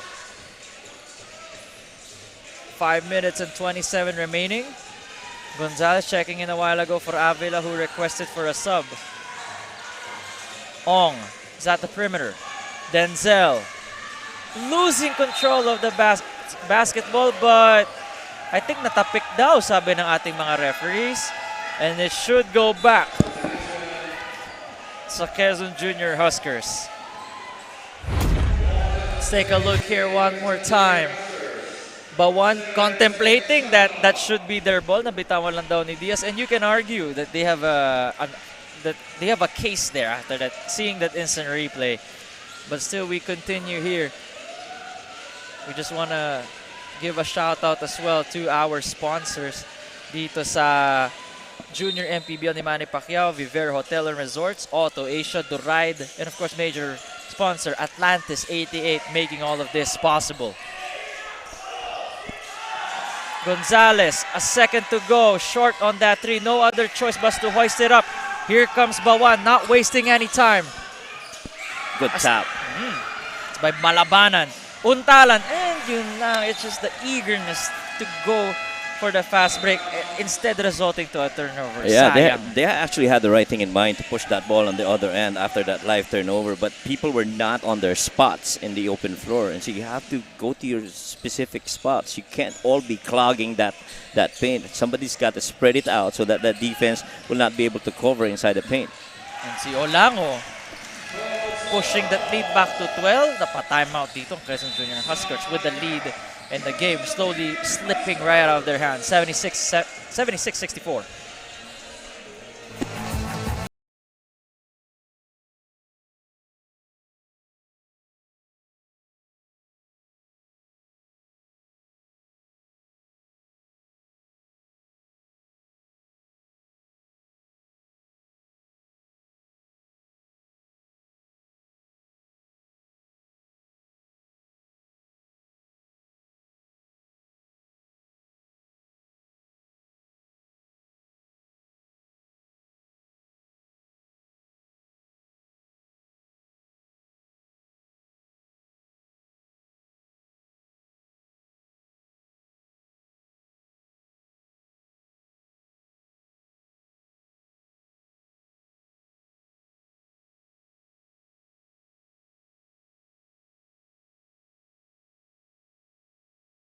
5 minutes and 27 remaining. Gonzalez checking in a while ago for Avila, who requested for a sub. Ong is at the perimeter. Denzel losing control of the basketball, but I think natapik daw, sabi ng ating mga referees. And it should go back sa Quezon Junior Huskers. Let's take a look here one more time. Bauan contemplating that should be their ball. Nabitawan lang daw ni Diaz. And you can argue that they have a case there after that, seeing that instant replay. But still, we continue here. We just want to give a shout out as well to our sponsors dito sa Junior MPBL ni Manny Pacquiao, Vivero Hotel and Resorts, Auto Asia, Duride, and of course major sponsor Atlantis 88 making all of this possible. Gonzalez, a second to go, short on that three, no other choice but to hoist it up. Here comes Bauan, not wasting any time. Good tap. It's by Malabanan. Untalan, and yun lang, it's just the eagerness to go for the fast break instead resulting to a turnover. Yeah, Sayang. they actually had the right thing in mind to push that ball on the other end after that live turnover, but people were not on their spots in the open floor, and so you have to go to your specific spots. You can't all be clogging that paint. Somebody's got to spread it out so that that defense will not be able to cover inside the paint. And si Olango pushing that lead back to 12. Napa-timeout dito ang Quezon Junior Huskers with the lead and the game slowly slipping right out of their hands. 76-64.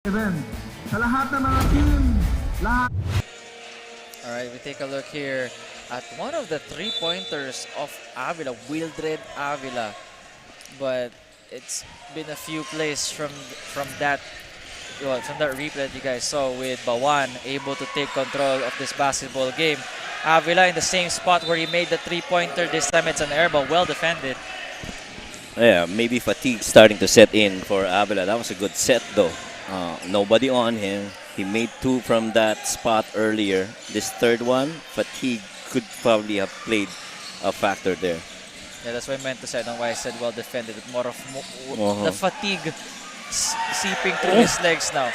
Sa lahat ng mga team, lahat. All right, we take a look here at one of the three-pointers of Avila, Wildred Avila. But it's been a few plays from that replay that you guys saw with Bauan able to take control of this basketball game. Avila in the same spot where he made the three-pointer. This time it's an air ball, well defended. Yeah, maybe fatigue starting to set in for Avila. That was a good set though. Nobody on him. He made two from that spot earlier. This third one, fatigue could probably have played a factor there. Yeah, that's what I meant to say. Why I said well defended. It's more of the fatigue seeping through his legs now.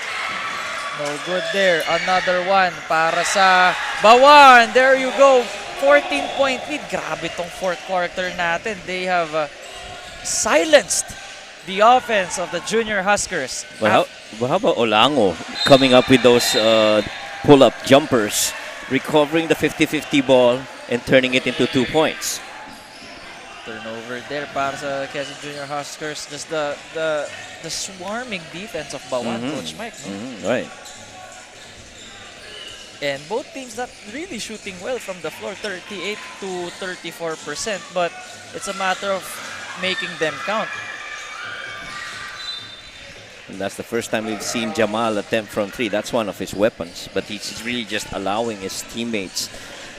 No good there. Another one para sa Bauan. There you go. 14-point lead. Grabe tong fourth quarter natin. They have silenced the offense of the Junior Huskers. Well, how about Olango coming up with those pull-up jumpers, recovering the 50-50 ball and turning it into 2 points? Turnover there para sa Quezon Junior Huskers. Just the swarming defense of Bauan, Coach Mike. No? Right. And both teams not really shooting well from the floor, 38 to 34%, but it's a matter of making them count. And that's the first time we've seen Jamal attempt from three. That's one of his weapons. But he's really just allowing his teammates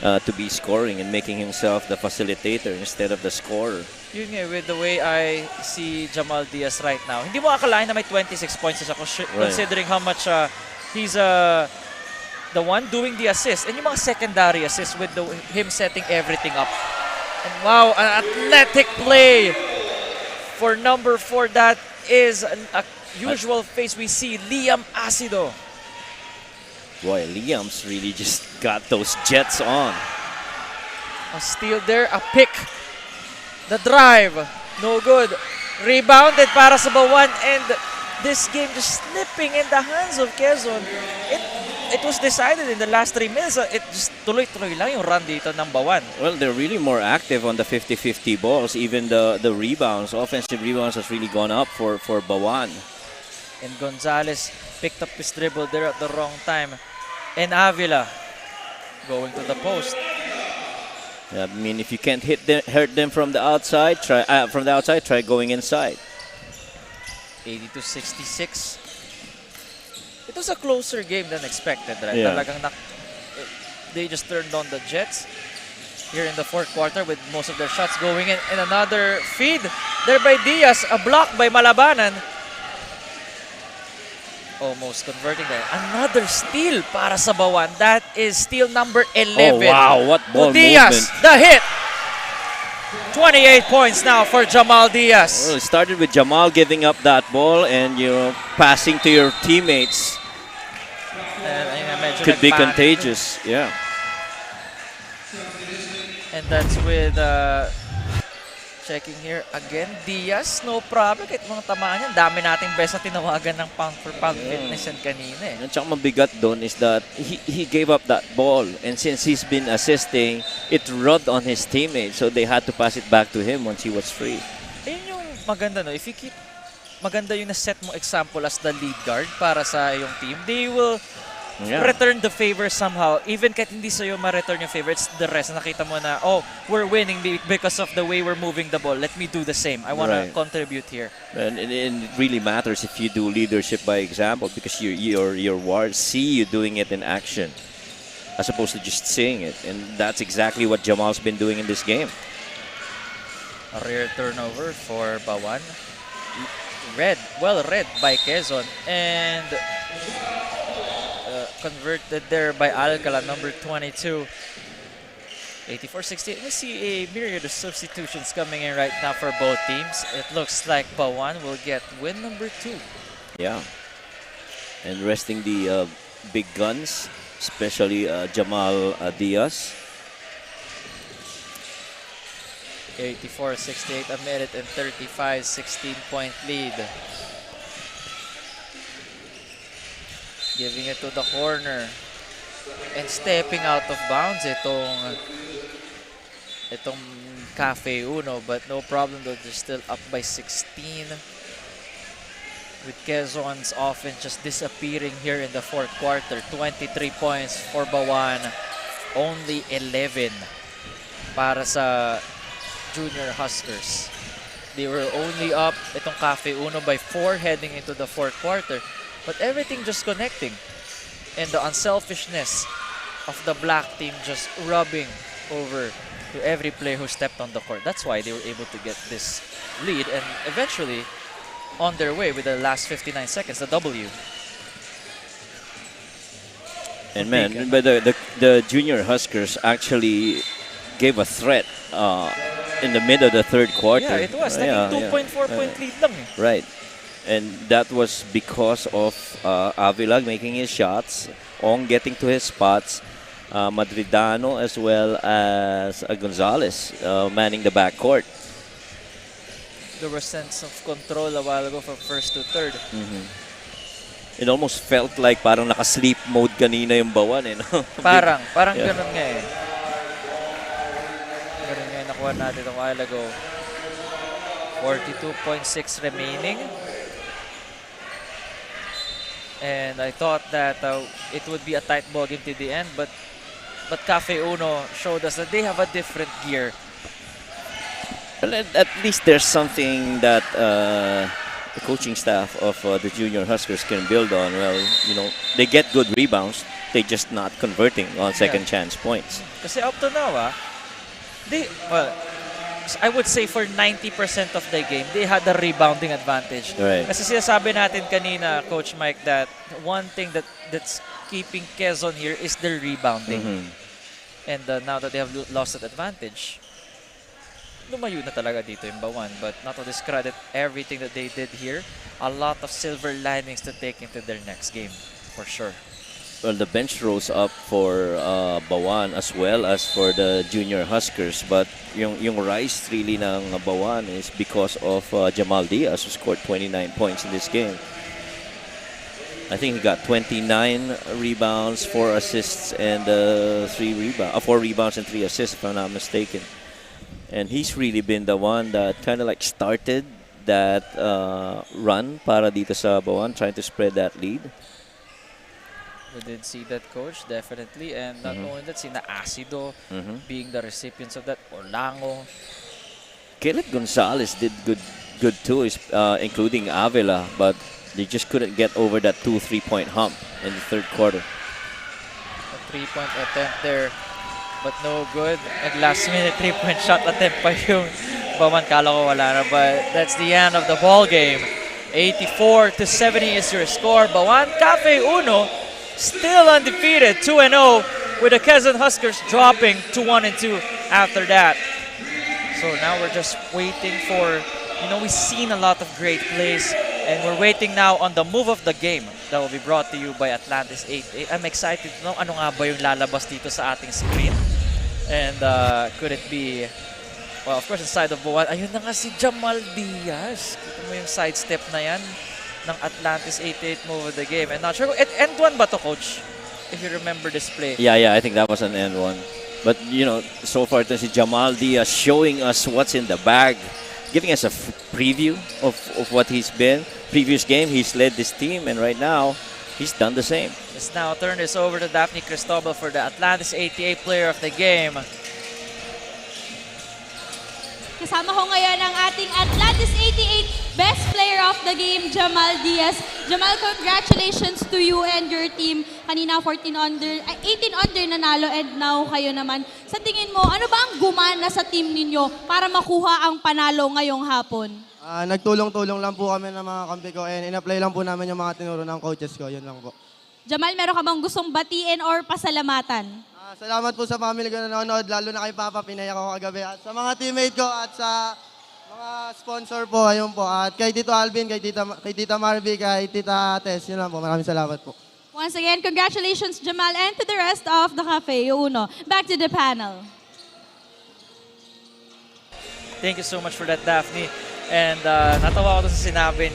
to be scoring and making himself the facilitator instead of the scorer. Yun nga, with the way I see Jamal Diaz right now, hindi mo akalain na may 26 points siya considering how much he's the one doing the assist and yung mga secondary assists with him setting everything up. And wow, an athletic play for number 4. That is a usual face we see, Liam Acido. Boy, Liam's really just got those jets on. A steal there, a pick. The drive, no good. Rebounded para sa Bauan, and this game just slipping in the hands of Quezon. It was decided in the last 3 minutes. It just tuloy-tuloy lang yung run dito ng Bauan. Well, they're really more active on the 50-50 balls. Even the rebounds, offensive rebounds has really gone up for Bauan. And Gonzalez picked up his dribble there at the wrong time. And Avila going to the post. I mean, if you can't hurt them from the outside, try going inside. 80-66. It was a closer game than expected, right? Yeah. Talagang they just turned on the Jets here in the fourth quarter with most of their shots going in. And another feed there by Diaz, a block by Malabanan. Almost converting there. Another steal para sa Bauan. That is steal number 11. Oh, wow. What ball Diaz, movement. the hit. 28 points now for Jamal Diaz. Well, it started with Jamal giving up that ball and, passing to your teammates. Could be contagious. Yeah. And that's with checking here again. Diaz, no problem. Kahit mga tamaan yan, dami nating best na tinawagan ng pound for pound fitness yan kanina eh. Ang tsaka mabigat doon is that he gave up that ball, and since he's been assisting, it rubbed on his teammates, so they had to pass it back to him once he was free. Ayun yung maganda, no? If you keep maganda yung na-set mo example as the lead guard para sa iyong team, they will return the favor somehow. Even kahit hindi sa'yo ma-return yung favor, it's the rest. Nakita mo na, oh, we're winning because of the way we're moving the ball. Let me do the same. I want to contribute here. And it really matters if you do leadership by example, because your wards see you doing it in action as opposed to just saying it. And that's exactly what Jamal's been doing in this game. A rare turnover for Bauan. Well read by Quezon. And converted there by Alcala, number 22. 84-68. We see a myriad of substitutions coming in right now for both teams. It looks like Bauan will get win number 2. Yeah. And resting the big guns, especially Jamal Diaz. 84-68, a minute and 35, 16-point lead. Giving it to the corner. And stepping out of bounds itong Cafe Uno, but no problem though, they're still up by 16. with Quezon's offense just disappearing here in the fourth quarter. 23 points for Bauan, only 11 para sa Junior Huskers. They were only up itong Cafe Uno by 4 heading into the fourth quarter. But everything just connecting. And the unselfishness of the black team just rubbing over to every player who stepped on the court. That's why they were able to get this lead and eventually on their way with the last 59 seconds, the W. And man, but the Junior Huskers actually gave a threat in the mid of the third quarter. Yeah, it was. Naging 2.4 point lead lang eh. Right. And that was because of Avila making his shots, Ong getting to his spots, Madridano as well as Gonzalez manning the backcourt. There was sense of control a while ago from first to third. It almost felt like parang naka-sleep mode kanina yung Bauan. Eh, no? Parang Yeah. ganun nga eh. Ganun nga yung nakuha natin a while ago. 42.6 remaining. And I thought that it would be a tight ball game to the end, but Cafe Uno showed us that they have a different gear. Well, at least there's something that the coaching staff of the Junior Huskers can build on. Well, you know, they get good rebounds. They're just not converting on second chance points. Kasi up to now, I would say for 90% of the game, they had a rebounding advantage. Right. Kasi sinasabi natin kanina, Coach Mike, that one thing that's keeping Quezon here is their rebounding. And now that they have lost that advantage, lumayo na talaga dito yung Bauan. But not to discredit everything that they did here, a lot of silver linings to take into their next game, for sure. Well, the bench rose up for Bauan as well as for the Junior Huskers. But yung rise really ng Bauan is because of Jamal Diaz, who scored 29 points in this game. I think he got 29 rebounds, 4 assists, and 4 rebounds and 3 assists, if I'm not mistaken. And he's really been the one that kind of like started that run para dito sa Bauan, trying to spread that lead. We did see that, Coach, definitely. And not only that, sina Acido being the recipients of that, Orlango. Caleb Gonzalez did good too, including Avila, but they just couldn't get over that 2 3-point hump in the third quarter. A 3-point attempt there, but no good. And last minute 3-point shot attempt pa yung Bauan, kala ko wala na. But that's the end of the ball game. 84-70 is your score. Bauan Cafe Uno still undefeated, 2-0, with the Quezon Huskers dropping to 1-2 after that. So now we're just waiting for, we've seen a lot of great plays, and we're waiting now on the move of the game that will be brought to you by Atlantis 8. I'm excited to know ano nga ba yung lalabas dito sa ating screen. And could it be, well, of course, inside of Bauan, ayun na nga si Jamal Diaz. Kita mo yung sidestep na yan ng Atlantis 88 move of the game. And not sure, end one ba to, Coach? If you remember this play. Yeah, I think that was an end one. But, so far, si Jamal Diaz showing us what's in the bag, giving us a preview of what he's been. Previous game, he's led this team, and right now, he's done the same. Let's now turn this over to Daphne Cristobal for the Atlantis 88 player of the game. Kasama ko ngayon ang ating Atlantis 88 best player of the game, Jamal Diaz. Jamal, congratulations to you and your team. Kanina 18 under nanalo, and now kayo naman. Sa tingin mo, ano ba ang gumana sa team ninyo para makuha ang panalo ngayong hapon? Nagtulong-tulong lang po kami ng mga kampi ko and in-apply lang po namin yung mga tinuro ng coaches ko. Yun lang po. Jamal, meron ka bang gustong batiin or pasalamatan? Salamat po sa family ko na nanonood, lalo na kay Papa, pinaya ko kagabi. At sa mga teammate ko at sa mga sponsor po, ayun po. At kay Tito Alvin, kay Tita Marvy, kay Tita Tess, yun lang po. Maraming salamat po. Once again, congratulations, Jamal, and to the rest of the Cafe Uno. Back to the panel. Thank you so much for that, Daphne. And natawa ko sa sinabi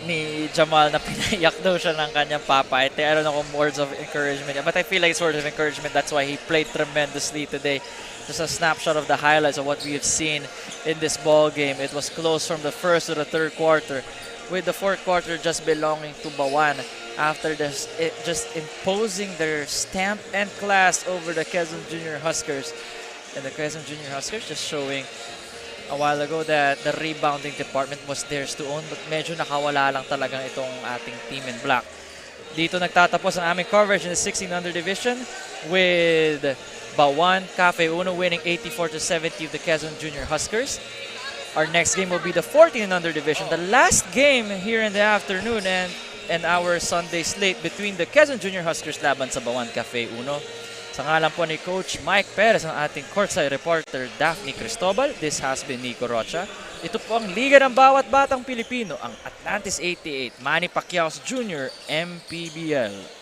ni Jamal na pinaiyak daw siya ng kanyang papa. I don't know kung words of encouragement, but I feel like it's words of encouragement. That's why he played tremendously today. Just a snapshot of the highlights of what we've seen in this ball game. It was close from the first to the third quarter, with the fourth quarter just belonging to Bauan after this, just imposing their stamp and class over the Quezon Junior Huskers. And the Quezon Junior Huskers just showing a while ago that the rebounding department was theirs to own, but medyo nakawala lang talagang itong ating team in black. Dito nagtatapos ang aming coverage in the 16 under division with Bauan Cafe Uno winning 84-70 of the Quezon Junior Huskers. Our next game will be the 14 under division, the last game here in the afternoon and our Sunday slate between the Quezon Junior Huskers laban sa Bauan Cafe Uno. Sa ngalan po ni Coach Mike Perez, ang ating courtside reporter Daphne Cristobal, this has been Nico Rocha. Ito po ang liga ng bawat batang Pilipino, ang Atlantis 88 Manny Pacquiao Jr. MPBL.